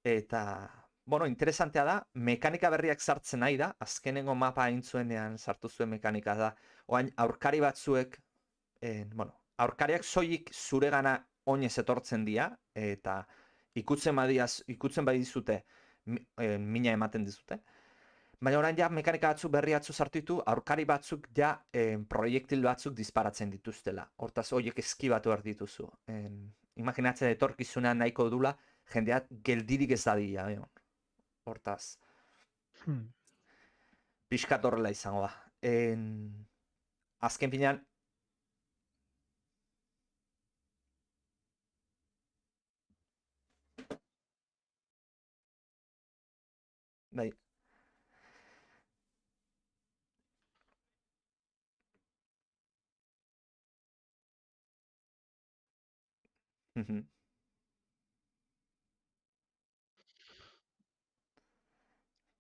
Eta, bueno, interesantea da, mekanika berriak sartzen nahi da, azkenengo mapa aintzuenean sartu zuen mekanika da, oain aurkari batzuek, bueno, aurkariak soilik zuregana oinez etortzen dira, eta ikutzen badizute, mina ematen dizute. Baina orain ja mekanika batzuk berri batzuk sartu ditu, aurkari batzuk ja proiektil batzuk disparatzen dituztela. Hortaz horiek eskibatu behar dituzu. Imaginatzen etorkizunean nahiko dula, jendeat geldirik ez dadila. Hortaz. Pixkat horrela izango da. Azken finean, bai.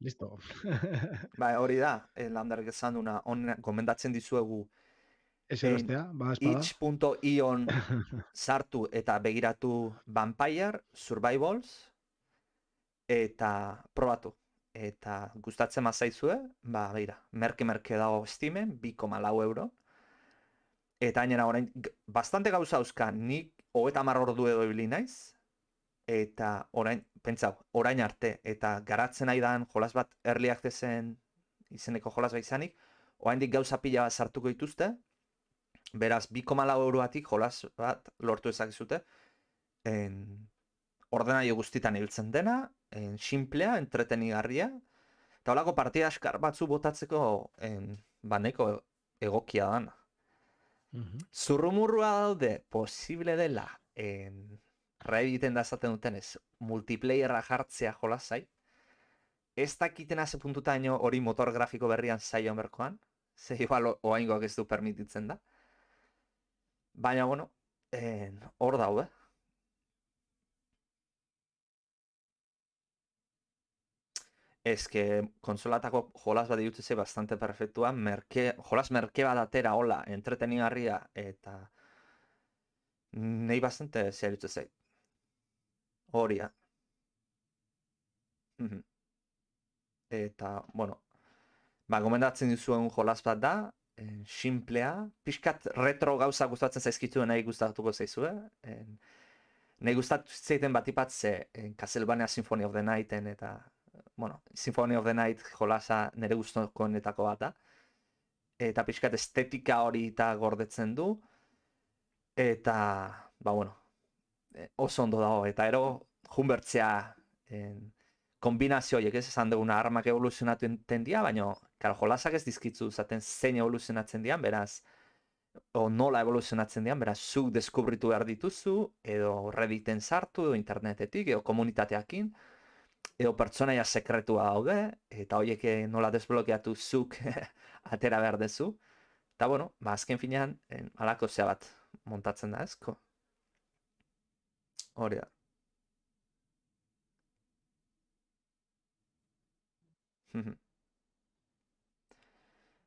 Listo. Bai, hori da, landarek esan duna, gomendatzen dizuegu itch.ion sartu eta begiratu Vampire Survivals, eta probatu. Eta gustatzen mazaizue, ba, beira, merke dago Steamen, 2,4 euro. Eta gainera orain, bastante gauza euska, nik 30 ordu edo ibili naiz, eta orain, pentsau, orain arte, eta garatzen aidan jolas bat early accessen izeneko jolas bat izanik, oraindik gauza pila bat sartuko dituzte, beraz, 2,4 euroatik jolas bat lortu ezakezute, ordenagailu guztitan ibiltzen dena, simplea, entretenigarria, eta holako partida askar batzu botatzeko ba nahiko egokia dana. Zurrumurrua daude, posible dela, Redditen da esaten dutenez, multiplayerra jartzea jolasai, ez dakiten haze puntutaino hori motor grafiko berrian zaion berkoan, ze igual oaingoak ez du permititzen da. Baina, bueno, hor daude. Ez que konsolatako jolas bat dituzte bastante perfektua, jolas merke bat atera hola, entretenigarria, eta nahi bastante zeharitu zait. Horia. Eta, bueno, ba, gomendatzen dizuen jolas bat da, simplea, pixkat retro gauza gustatzen zaizkituen nahi gustatuko zaizue. Nahi gustatu zaiten batipat ze Castlevania Symphony of the Nighten eta, bueno, Symphony of the Night jolasa nire gustukoenetako bat da. Eta pixkat estetika hori eta gordetzen du. Eta, ba, bueno, oso ondo dago. Eta ero, junbertzea kombinazio horiek ez esan duguna armak evoluzionatu enten dia, baina, karo, jolasak ez dizkitzu zaten zein evoluzionatzen dian, beraz, o nola evoluzionatzen dian, beraz, zuk deskubritu behar dituzu, edo Redditen sartu, edo internetetik, edo komunitateakin, edo pertsonaia sekretua daude, eta horiek nola desblokeatu zuk atera behar dezu. Eta, bueno, ba, azken finean, alako zea bat montatzen da, ezko? Hori da.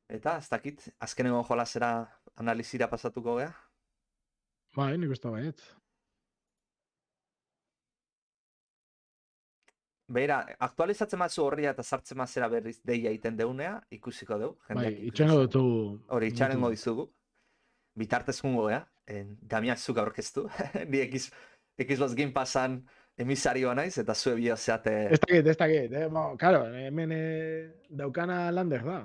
Eta, ez dakit, azkenengo jolasera analizira pasatuko gea? Bai, nik uste baiet. Beira, aktualizatzen mazu horria eta sartzen mazera berriz deia egiten deunea, ikusiko dugu. Bai, itxengo dutu. Hori, itxarengo dizugu. Bitartez jungo gea, Damiak zuk aurkeztu. Ni Xbox Game Passan emisarioa naiz, eta zue bio zeate... Ez dakit. Karo, hemen daukana lander da.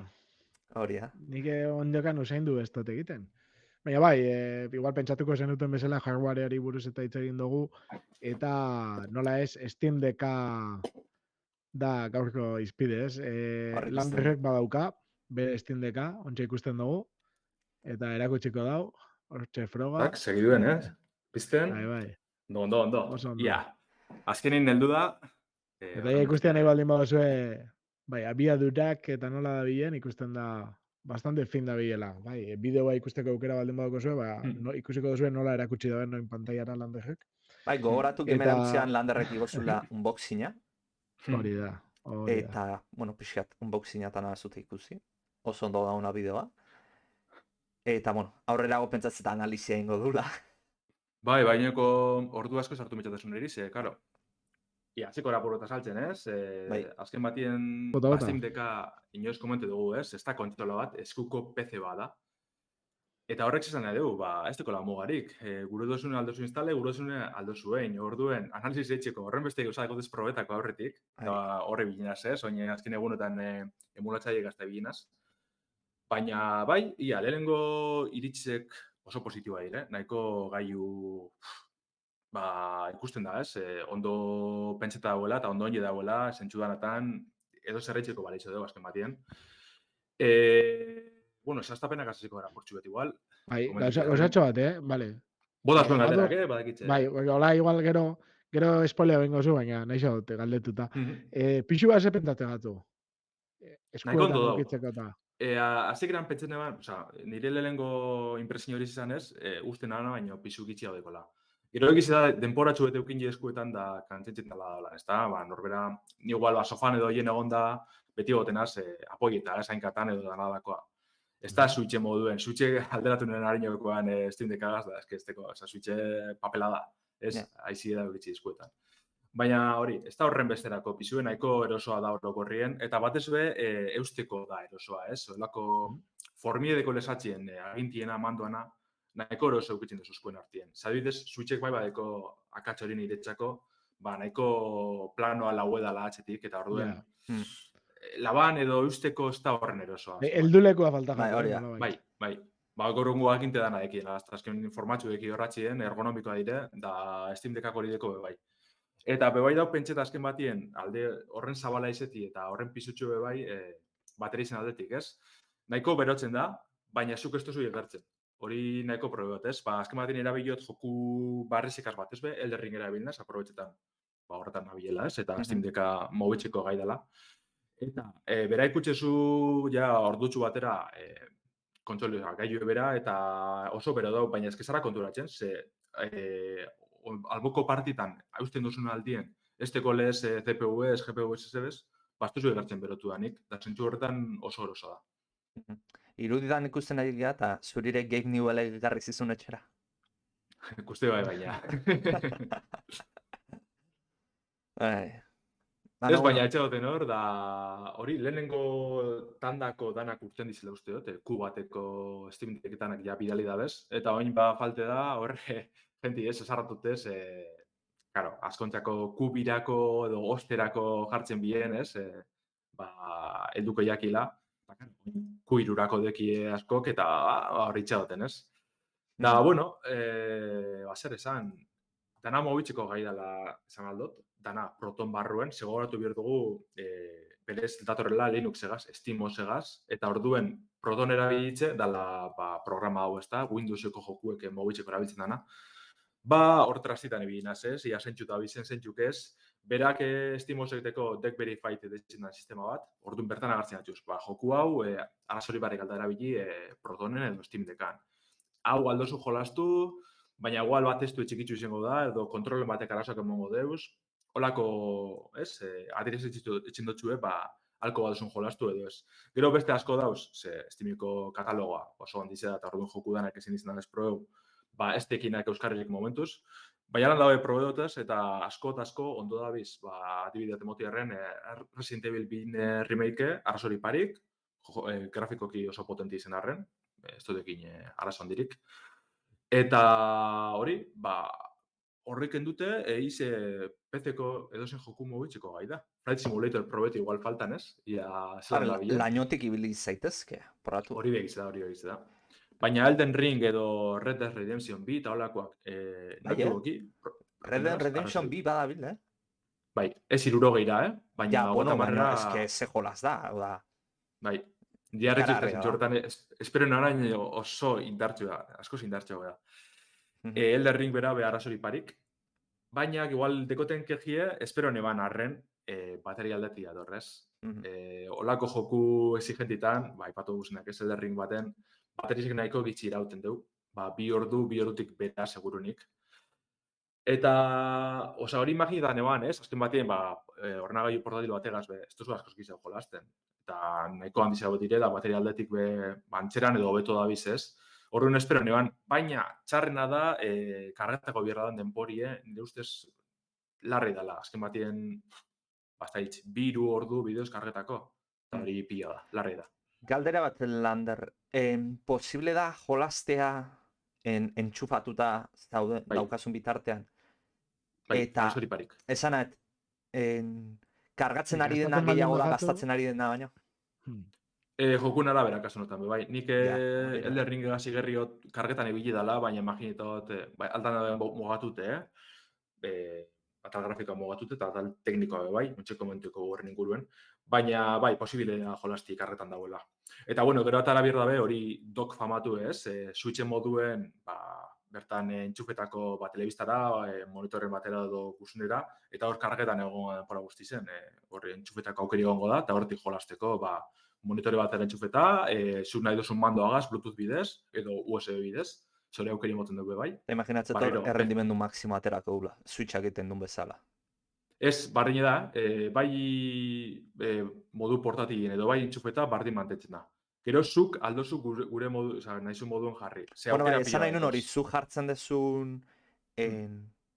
Hori, Nik ondokan usain du ez dut egiten. Baina bai, igual pentsatuko zen duten bezala hardwareari buruz eta hitz egin dugu, eta nola ez, Steam Decka da gaurko izpide, ez? Landerrek badauka, bere Steam Decka, ontsa ikusten dugu, eta erakutsiko dau, hortxe froga. Tak, segiduen, ez? Pizten? Bai. Ondo. Oso ondo. Ia, azkenin heldu da. Eta ikustean nahi baldin baduzue, bai, abiadurak eta nola da bilen, ikusten da bastante fin da bilela. Bai, bideoa ikusteko aukera baldin badauko zuen, ikusiko duzue nola erakutsi dauen noin pantaiara landerrek. Bai, gogoratu gemera utzean landerrek igozula unboxinga. Hori da. Eta, bueno, pixkat, unboxinga eta nahazute ikusi. Oso ondo da una bideoa. Eta, bueno, aurrerago pentsatzen eta analizia ingo dula. Bai, baineko ordu asko sartu mitxatasun eri, karo. Ia, ziko eraporrota saltzen, ez? Azken batien Steam Decka inoiz komente dugu, ez? Ez da kontrola bat, eskuko PC bat da. Eta horrek zesan nahi dugu, ba, ez dekola mugarik. Gure dozune aldozu instale, gure dozune aldozuein. Orduen, analizis eitxeko horren beste gauza dago desprobetako aurretik. Eta horre bilinaz, ez? Oin azken egunetan emulatzaile gazta bilinaz. Baina, bai, ia, lehenengo iritzek oso positiboa dire. Nahiko gaiu... Ba, ikusten da, ez? Ondo pentseta dagoela eta ondo onge dagoela, zentsudanatan, edo zerreitzeko baleitxo dugu azken batien. Bueno, esaztapenak azaziko gara portxu bet igual. Bai, gauzatxo bat, bale. Boda zuen galderak, badakitxe. Bai, hola, igual gero spoilea bengo zu, baina nahi xaute galdetuta. Pixu bat zepentate gatu. Eskuetan dukitzeko eta. Azik eran pentsene ban, nire lehenengo impresio hori izan ez, uste nana, baina pixu gitxia dekola. Gero egiz da, denporatxo bete eukin eskuetan da kantzitzen dala dola, ez da? Ba, norbera, ni igual, sofan edo hien egon da, beti gotenaz, apoieta, hainkatan edo danadakoa. Ez da suitxe moduen, suitxe alderatu nire harinokoan Steam Deckagaz da, ez teko, suitxe papela da, ez? Aizi edo egitzi eskuetan. Baina hori, ez da horren besterako, pizue nahiko erosoa da orokorrien, eta batez be, eusteko da erosoa, ez? Olako formiedeko lesatxien agintiena, mandoana, nahiko eroso eukitzen duzuzkoen artien. Zabidez, switchek bai badeko akatxorin iretzako, nahiko planoa lauedala atxetik, eta orduen, laban edo eusteko ez da horren erosoa. Eldulekoa falta Bai, hori da. Bai. Gorungo aginte dana ekin, azken informatxu eki horratxien, ergonomikoa dire, da Steam Deckak hori deko bebai. Eta bebai dauk pentseta azken batien, alde horren zabala izeti eta horren pisutxo bebai, bateri izan aldetik, ez? Nahiko berotzen da, baina zuk ez duzu egertzen. Hori nahiko probeot, ez? Azken batien erabilot joku barrizikaz bat, ez be? Elden Ring erabilnaz, aprobetxetan. Horretan nabilela, ez? Eta Steam Decka mobetxeko gai dela. Eta bera ikutxezu, ja, ordutxu batera, kontsoli gailu bera, eta oso bero dau, baina ezkezara konturatzen, ze alboko partitan, hausten duzun aldien, ez teko lez CPU-ez, GPU-ez, SSD-ez, bastuzu egartzen berotu danik, da zentzu horretan oso eroso da. Iruditan ikusten ari gara, eta zurire Gabe Newell garri zizun etxera. Ikuste bai baina. Ez baina etxegoten hor, da hori lehenengo tandako danak urten dizela uste dut, Q bateko Steam Decketanak ja bidali da bez, eta oin falte da horre, jenti ez, esarratutez, claro, askontzako kubirako edo osterako jartzen bien, ez, helduko jakila, kuirurako dekie askok, eta hori itxagoten, ez. Da, bueno, zer esan, dana mobitzeko gai dela esan aldot, dana proton barruen, segoratu behar dugu, berez datorrela Linux-egaz, Steam-egaz, eta orduen proton erabilitze, dala programa hau ez da, Windows-eko jokuek mobitzeko erabiltzen dana, hortara zitan ebilinaz ez, ia zentxu eta bizen zentxuk ez, berak Steam-egiteko Deck Verified dezitzen sistema bat, orduan bertan agartzen atxuz, joku hau, arazori barrik alda erabili protonen edo Steam Deckan. Hau aldozu jolastu, baina igual bat testu txikitzu izango da, edo kontrolen batek arazoak emongo deuz, holako, ez, adirez etxin dutxue, alko baduzun jolastu edo ez. Gero beste asko dauz, Steamiko katalogoa oso handize da, eta orduan joku danak ezin izan ez probeu, ez tekinak euskarrilik momentuz, baina lan daue probedotez, eta asko ondo dabiz, adibidea temotiarren Resident Evil 2 remake, arazori parik, grafikoki oso potenti izen arren, ez dutekin arazo handirik. Eta hori, horrek endute, PC-ko edozen joku mobitzeko gai da. Flight Simulator probeti igual faltan ez? Lainotik ibili zaitezke, poratu. Hori begiz da. Baina Elden Ring edo Red Dead Redemption 2 eta holakoak nahi dugu. Red Dead Redemption 2 badabil, Bai, ez 60 baina... Ja, bueno, baina eske ze jolaz da, hau da. Bai, diarretxuk zentzortan, espero narain oso indartxua, asko indartxua da. Elden Ring bera behar arazori parik, baina igual dekoten kejie, espero neban arren bateria aldetia dorrez. Olako joku exigentitan, ipatu guzenak ez Elden Ring baten, baterizik nahiko gitxi irauten dugu, 2 ordutik bera segurunik. Eta, hori imaginetan eban, ez? Azken batien, ordenagailu portatil bategaz, ez duzu askoz gizau jolasten. Eta nahiko handizago dire, da bateria aldetik antxeran edo hobeto da biz, ez? Horren espero neban, baina txarrena da, karretako bierra dan denporie, nire ustez, larri dela. Azken batien, 2 ordu bideoz karretako, eta hori pila da, larri da. Galdera bat, Lander, posible da jolastea entxufatuta daukasun bitartean? Eta, esanat, kargatzen ari dena gehiago da, gastatzen ari dena baino? Jokun arabera kasunotan, bai. Nik Elden Ring gazi gerriot kargetan ibili dela, baina imaginetot, altan da mogatute, atal grafikoa mogatute eta atal teknikoa bai, muntxeko momentuko horren inguruen, baina bai, posibilea jolasti kargetan dauela. Eta bueno, gero atara bierda be, hori dock famatu ez, switchen moduen, bertan entxufetako telebistara, monitorren batera edo guzunera, eta hor kargetan egon pora guzti zen, hori entxufetako aukeri egongo da, eta hortik jolasteko, monitore batera entxufeta, zuk nahi duzun mandoagaz, Bluetooth bidez, edo USB bidez, zore aukeri moten dugu bai. Imaginatzen errendimendu maksimo aterako dula, switchak egiten duen bezala. Ez, barrine da, bai modu portatilien edo bai entxufeta bardin mantetzen da. Gero zuk aldozu gure modu, nahizun moduen jarri. Bueno, esan nahi nun hori, zuk jartzen dezun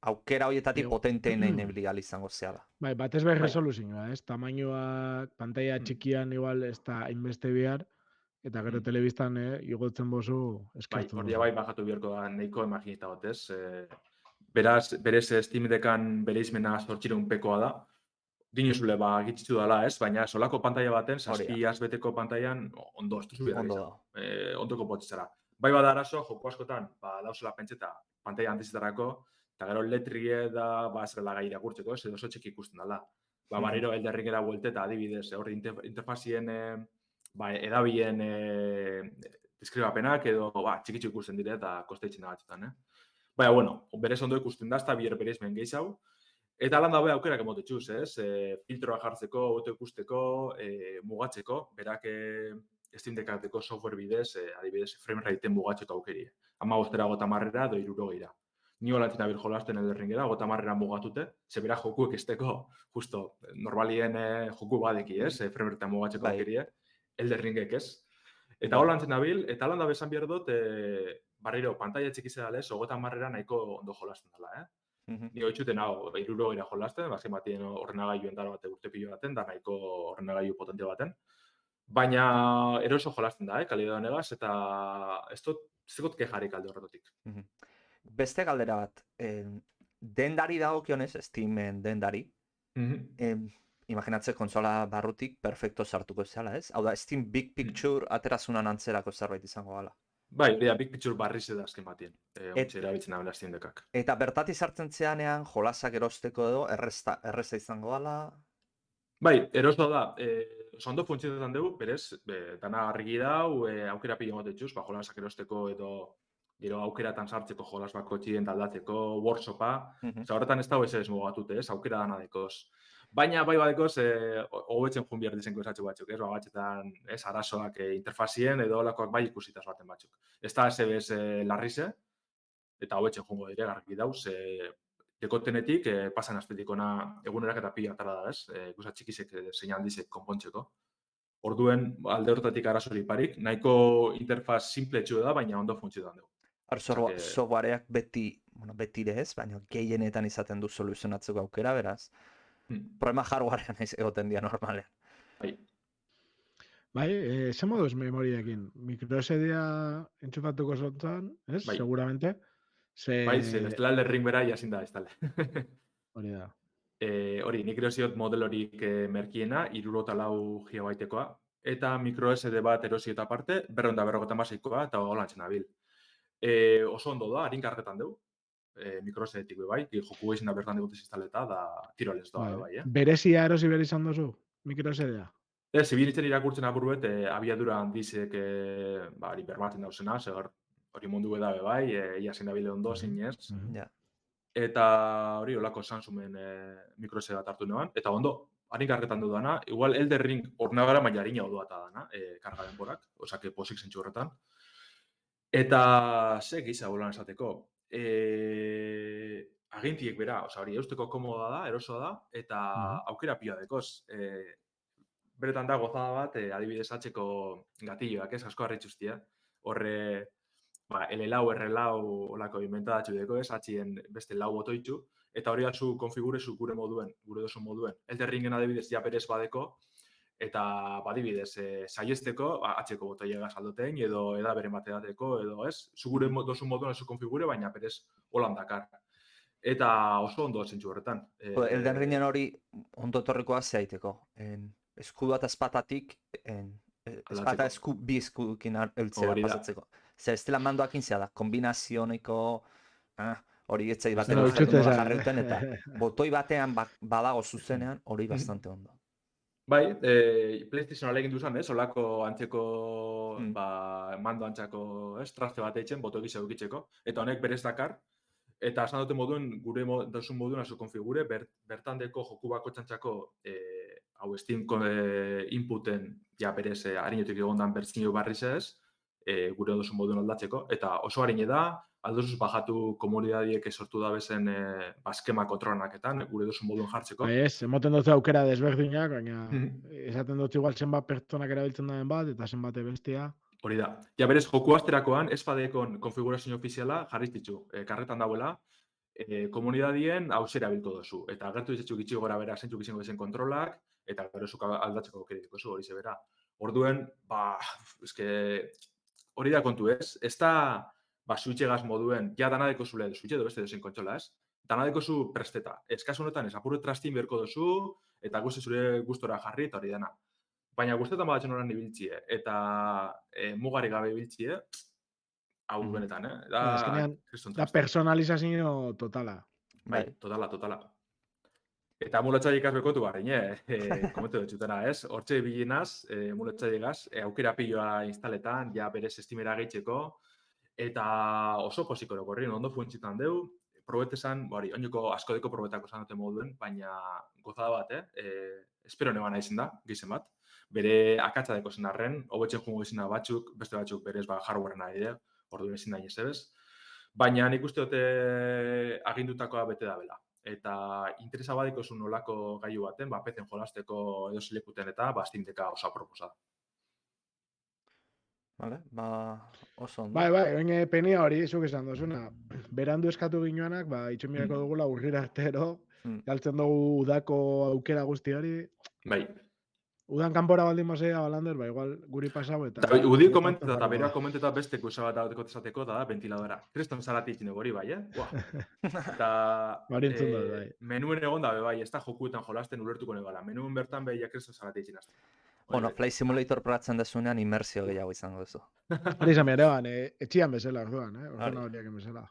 aukera horietatik Bai, potenteenen ibili izango zehala. Bai, batez behar Bai. resoluzioa, ez? Tamainoak, pantalla txikian igual ez da hainbeste behar, eta gero Mm. telebistan igotzen bozu Bai, eskertu hori bozu. bai bajatu beharko da nahiko imaginita batez. Beraz, berez Steam Deckan bere izmena 800pekoa da. Dinuzule gitzitu dela, ez? Baina solako pantalla baten, Hori da. 7 beteko pantailan ondo, ez duzu behar Ondo izan. dago. Ondoko potzitzara. Bai bada arazo, joko askotan, dauzela pentseta pantalla handizetarako, eta gero letrie da, ez dela gai irakurtzeko, ez edo oso txiki ikusten dela. Barriro Elden Ringera buelteta adibidez, hori interfazien edabien deskribapenak edo txikitxo ikusten dire eta kosteitzen da batzutan, Baina, bueno, berez ondo ikusten da, ez da bereizmen gehiago. Eta lan dabe aukerak emotetxuz, ez? Filtroa jartzeko, auto ikusteko, mugatzeko, berak Steam Deckateko software bidez, adibidez, frame rateen mugatzeko aukeri. 15 gota marrera edo 60 Ni holantzen abil jolasten Elden Ringera, gota marrera mugatute, ze bera jokuek esteko, justo, normalien joku badeki, ez? Frame ratea mugatzeko aukeri, Elden Ringek ez. Eta holantzen abil, eta lan dabe esan behar dut, barriro, pantalla txikizea lez, gota marrera nahiko ondo jolasten dela, Ni hoitzuten hau, 60 jolasten, azken batien ordenagailuen dara bate urte pilo baten, da nahiko ordenagailu potente baten. Baina eroso jolasten da, kalidad honegaz, eta ez dut kejarik alde horretotik. Beste galdera bat, dendari dagokionez, Steamen dendari, imaginatze konsola barrutik perfecto sartuko zela, ez? Hau da, Steam Big Picture aterazunan antzerako zerbait izango gala. Bai, Big Picture barriz da azken batien, ontsi erabiltzen abela Steam Deckak. Eta bertatik sartzen zeanean, jolasak erosteko edo, erreza izango gala? Bai, eroso da, ondo funtzionetan dugu, berez, dana argi dau, aukera pila motetxuz, jolasak erosteko edo gero aukeratan sartzeko jolas bako txien aldatzeko, workshopa, horretan ez dago ez mugatute, ez, aukera dana dekoz. Baina bai badekoz, hobetzen jun behar dizenko esatxo batzuk, ez, batxetan, ez, arazoak interfazien edo olakoak bai ikusitaz baten batzuk. Ez da SBS larrize, eta hobetzen jungo dire, garbi dauz, dekotenetik, pasan azpetikona egunerak eta pila atara da, ez, ikusa txikizek zein handizek konpontzeko. Orduen, alde horretatik arazori parik, nahiko interfaz simple txu da, baina ondo funtzionan dugu. Softwareak beti ez, baina gehienetan izaten du soluzionatzeko aukera, beraz. Problema hardwarean egoten dira normalean. Bai, zer moduz memoriakin? Micro SD-a entzufatuko zontzan, ez? Bai. Seguramente. Bai, ze bestela Elden Ring bera jasin da, ez tale. Hori da. Hori, nik erosiot model horik merkiena, 64 gigabaitekoa, eta micro SD bat erosi eta parte, 256koa eta holantzen abil. Oso ondo da, harin kargetan dugu, micro SD-tik bai, joku izin da bertan dugutez instaleta, da tirolez doa bai, Berezia erosi behar izan duzu, micro SD-a? Zibilitzen irakurtzen apurbet, abiadura handizek hori bermatzen dauzena, segar hori mundu edabe bai, ia zein dabile ondo, zinez. Eta hori olako Samsungen micro SD bat hartu neban, eta ondo, harin kargetan dudana, igual Elden Ring ordenagara maila harina odoa eta dana, karga denborak, osake posik zentsu horretan. Eta ze gisa bolan esateko, agintiek bera, hori eusteko komoda da, erosoa da, eta aukera pila dekoz. Beretan da gozada bat, adibidez atzeko gatilloak, ez, asko harritxuztia. Horre, L4, R4, olako inventadatxu deko, ez, atxien beste lau botoitxu, eta hori atzu konfigurezu gure moduen, gure dozu moduen. Elden Ringen adibidez ja berez badeko, eta badibidez, saiesteko, atxeko botoiega saldotein, edo edaberen bateateko, edo ez, zugure dozu moduen zu konfigure, baina berez holan dakar. Eta oso ondo zentzu horretan. Elden Ringen hori ondo etorrikoa zeaiteko. Eskudu eta espatatik, espata bi eskudukin eltzera pasatzeko. Zer, ez dela mandoakin zea da, kombinazioneko, hori etzai baten jarreuten, eta botoi batean badago zuzenean, hori bastante ondo. Bai, PlayStation alegin duzan, olako antzeko, mando antzako traste bat eitzen, boto gisa eukitzeko, eta honek berez dakar, eta esan dute moduen, gure dozun moduen azu konfigure, bertan deko joku bako txantzako hau Steam inputen, ja berez harinetik egondan bertzino barriz ez, gure dozun moduen aldatzeko, eta oso harine da, aldozuz bajatu komunidadiek sortu da bezen eskema kontrolnaketan, gure dozun moduen jartzeko. Ez, emoten dut aukera desberdinak, baina esaten dut igual zenbat pertsonak erabiltzen daen bat, eta zenbat bestia. Hori da. Ja berez, joku asterakoan, ez badekon konfigurazio ofiziala jarriz ditu. Karretan dauela, komunidadien hau zerabilko duzu. Eta agertu dizetxuk itxi gora bera zentzuk izango dizen kontrolak, eta gero zuk aldatzeko aukerik duzu, hori zebera. Orduen, eske, hori da kontu ez. Ez da, switchegaz moduen, ja danadeko zule, switche edo beste dozen kontsola ez. Danadeko zu presteta. Ez kasu honetan, ez apurre trastin berko duzu, eta guzti zure gustora jarri, eta hori dena. Baina guztetan badatzen horan ibiltzie, eta mugari gabe ibiltzie, hau benetan, Da personalizazio totala. Bai, totala. Eta muletxaiek azbekotu barrein, komentu dutxutena, ez? Hortxe bilinaz, muletxaiegaz, aukera piloa instaletan, ja berez estimera gehitzeko, eta oso posiko korrien, ondo funtzitan deu, probetesan, oinoko askodeko probetako zan dute moduen, baina gozada bat, espero nebana izan da, gizen bat. Bere akatsa deko zen arren, hobetzen jungo izena batzuk, beste batzuk berez hardwaren ari da, orduan ezin da inezebez. Baina nik uste dute agindutakoa bete da bela. Eta interesa badiko zuen nolako gailu baten, peten jolasteko edo zilekuten eta Steam Decka oso aproposa. Vale, oso ondo. Bai, penia hori, zuk esan dozuna. Berandu eskatu ginoanak, itxomirako dugula urrira artero, galtzen dugu udako aukera guzti hori. Bai. Udan kanpora baldin mazea, Balander, igual guri pasau eta... Udi komenteta eta berea komenteta beste kusa bat esateko da ventiladora. Kriston zarati itxine hori bai, Eta menuen egon dabe bai, ez da jokuetan jolasten ulertuko negala. Menuen bertan behiak kriston zarati itxine azte. Bueno, Flight Simulator probatzen desunean inmersio gehiago izango duzu. Hori izan berean, etxian bezala orduan, ordenadoriak bezala.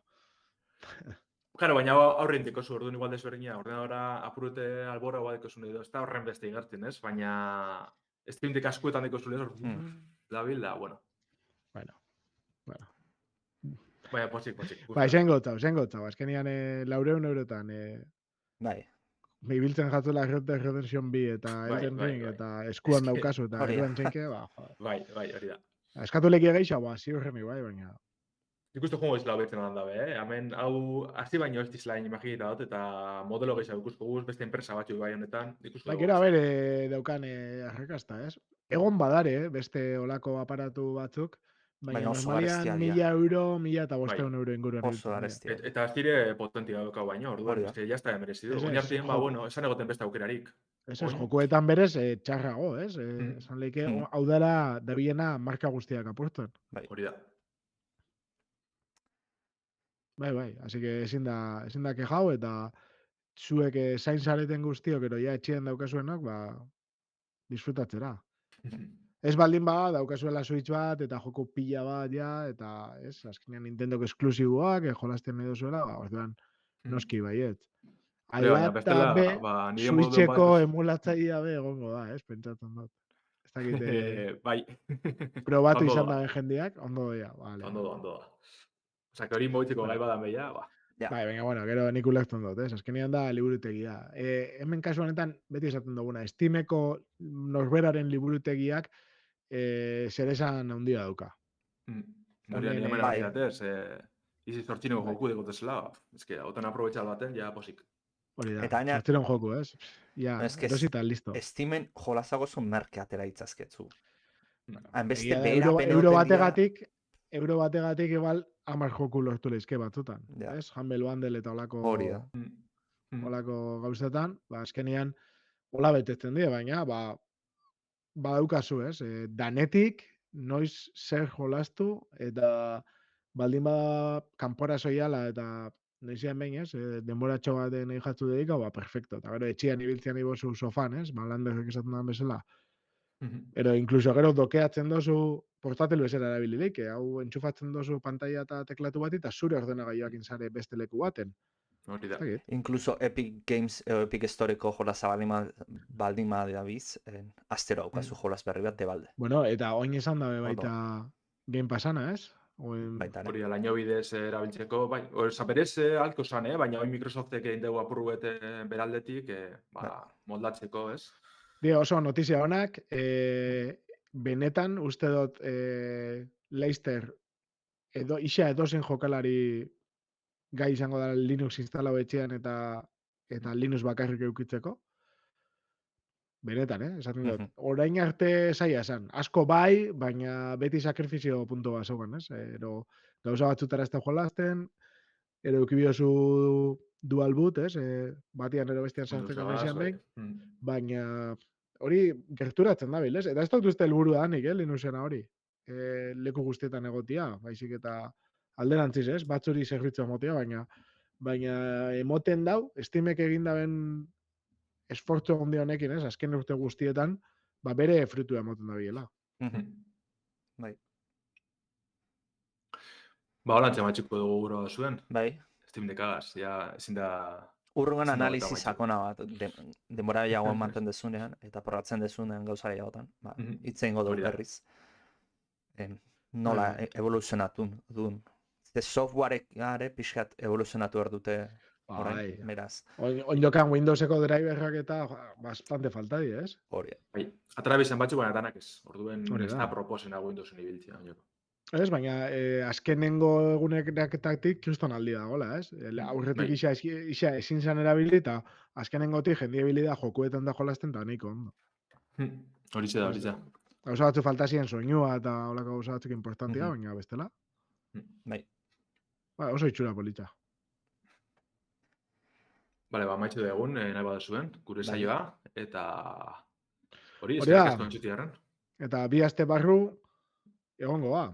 Claro, baina aurrein deko zu, orduan igual desberdina, ordenadora apurute albora bat deko zuen edo, ez da horren beste igartzen, ez? Baina Steam Deck askuetan deko zuen, dabil da, bueno. Bueno. Baina, posik. Zen gotzau, azkenian 400 eurotan. Bai. Ibiltzen jatuela Red Dead Redemption 2 eta Elden Ring eta eskuan daukazu eta erduan txenke, Bai, hori da. Eskatu lekia gehiago, ziurremi bai, baina... Ikustu jongo izela betzen honan dabe, Hemen, hau, hasi baino ez dizlain imaginita dut, eta modelo gehiago ikusko guz, beste enpresa batzu bai honetan. Gero bere daukan arrakasta, ez? Egon badare, beste olako aparatu batzuk, baina normalian 1.000 euro, 1.500 euro inguruan. Oso arestia. Eta ez dire potentia dauka baino, orduan, ez que jazta emerezidu. Oinartien, esan egoten beste aukerarik. Ez, jokuetan berez txarrago, ez? Esan leike, hau dara dabiena marka guztiak apurtuen. Hori da. Bai, así que ezin da kejau eta zuek zain zareten guztiok, ero ja etxien daukazuenak, disfrutatzera. Ez baldin daukazuela Switch bat eta joko pila bat ja, eta azkenean Nintendoko esklusiboak, jolasten edo zuela, orduan noski baiet. Ailata be, Switcheko emulatzaia be egongo da, pentsatzen dut. Ez dakit, bai. Probatu izan da jendeak, ondo da. Ondo da. Osa, que hori moitzeko gai badan behia, Bai, venga, gero nik ulertzen dut, azkenean da liburutegia. Hemen kasu honetan, beti esaten duguna, Steameko norberaren liburutegiak zeresan handia dauka. Murian hemen abiatez, izi zortzineko joku deko tesela, ez que, otan aprobetxal baten, ja posik. Hori da, zortziron joku, ez? Ja, erosita, listo. Steamen jolazago zuen merke atera itzazketzu. Hainbeste euro bategatik igual 10 joku lortu lehizke batzutan. Ez? Humble Bundle eta olako gauzetan, azkenean hola betetzen dira, baina badaukazu, ez? Danetik, noiz zer jolastu, eta baldin kanpora soiala, eta noizian behin, ez? Denboratxo bat nahi jatzu dedika, perfecto. Eta gero etxian ibiltzean ibozu sofan, ez? Landerrek esaten da bezala. Ero, inkluso gero dokeatzen dozu portatel bezala erabilileik, hau entxufatzen dozu pantalla eta teklatu bat, eta zure ordenagailoak insare beste leku baten. Inkluso Epic Games, Epic Storeko jolaza baldin da biz, astero haukazu jolas berri bat debalde. Bueno, eta oin esan dabe baita Game Passana, ez? Hori da, laino bidez erabiltzeko, bai, zaperez alko zan, baina oin Microsoftek egin dugu apurruet beraldetik, moldatzeko, ez? Oso notizia honak, benetan uste dut Leicester isa edozen jokalari gai izango da Linux instalau etxean eta Linux bakarrik eukitzeko. Benetan, esaten dut. Orain arte zaila esan. Asko bai, baina beti sakrifizio puntu bat zeugan, ez? Gauza batzutara ez da jolasten, ero ukibiozu dual boot, ez? Batian ero bestian sartzeko Windows nahizian bai. behin, baina hori gerturatzen da ez? Eta ez dut uste helburu danik, Linuxena hori. Leku guztietan egotia, baizik eta alderantziz, ez? Batzuri zerbitzua emotea, baina emoten dau, Steamek egin daben esfortzu handi honekin, ez? Azken urte guztietan, bere frutua emoten da biela. Bai. Hola, txamatxiko dugu guro zuen. Bai. Steam dekagaz, ja, ezin da... Urrungan ezin da analizi bota sakona bat, denbora jago ematen dezunean, eta probatzen dezunean gauza gehiagotan. Itzein godu Hori da. berriz. Nola evoluzionatu duen. Ze softwareek gare pixkat evoluzionatu behar dute orain, beraz. Oindokan Windowseko driverrak eta bastante falta di, ez? Hori. Bai, atara bizan batzu, baina danak ez. Orduen Hori ez da. da proposena Windowsen ibiltzea. Ez, baina azkenengo eguneraketatik kriston aldi dagoela, ez? Aurretik isa ezin zan erabili eta azkenengotik jendie ebili da jokuetan da jolasten eta nahiko ondo. Horitxe da. Gauza batzu faltazien soinua eta holako gauza batzuk importantia, baina bestela. Bai. Oso itxura politxa. Bale, maitxu da egun, nahi bada zuen, gure saioa, eta hori, Hori da. eskerrik asko entzutearen. Eta bi aste barru egongo ba.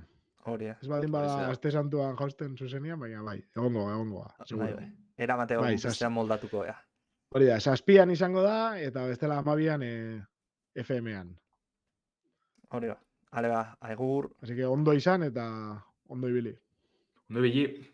Hori. Ez baldin bada aste santuan jausten zuzenian, baina bai, egongo ba. Bai. Eramate bestean moldatuko, ja. Hori da, 7an izango da, eta bestela 12an FM-an. Hori ba. Ale ba, aigur. Así que ondo izan eta ondo ibili. Ondo ibili.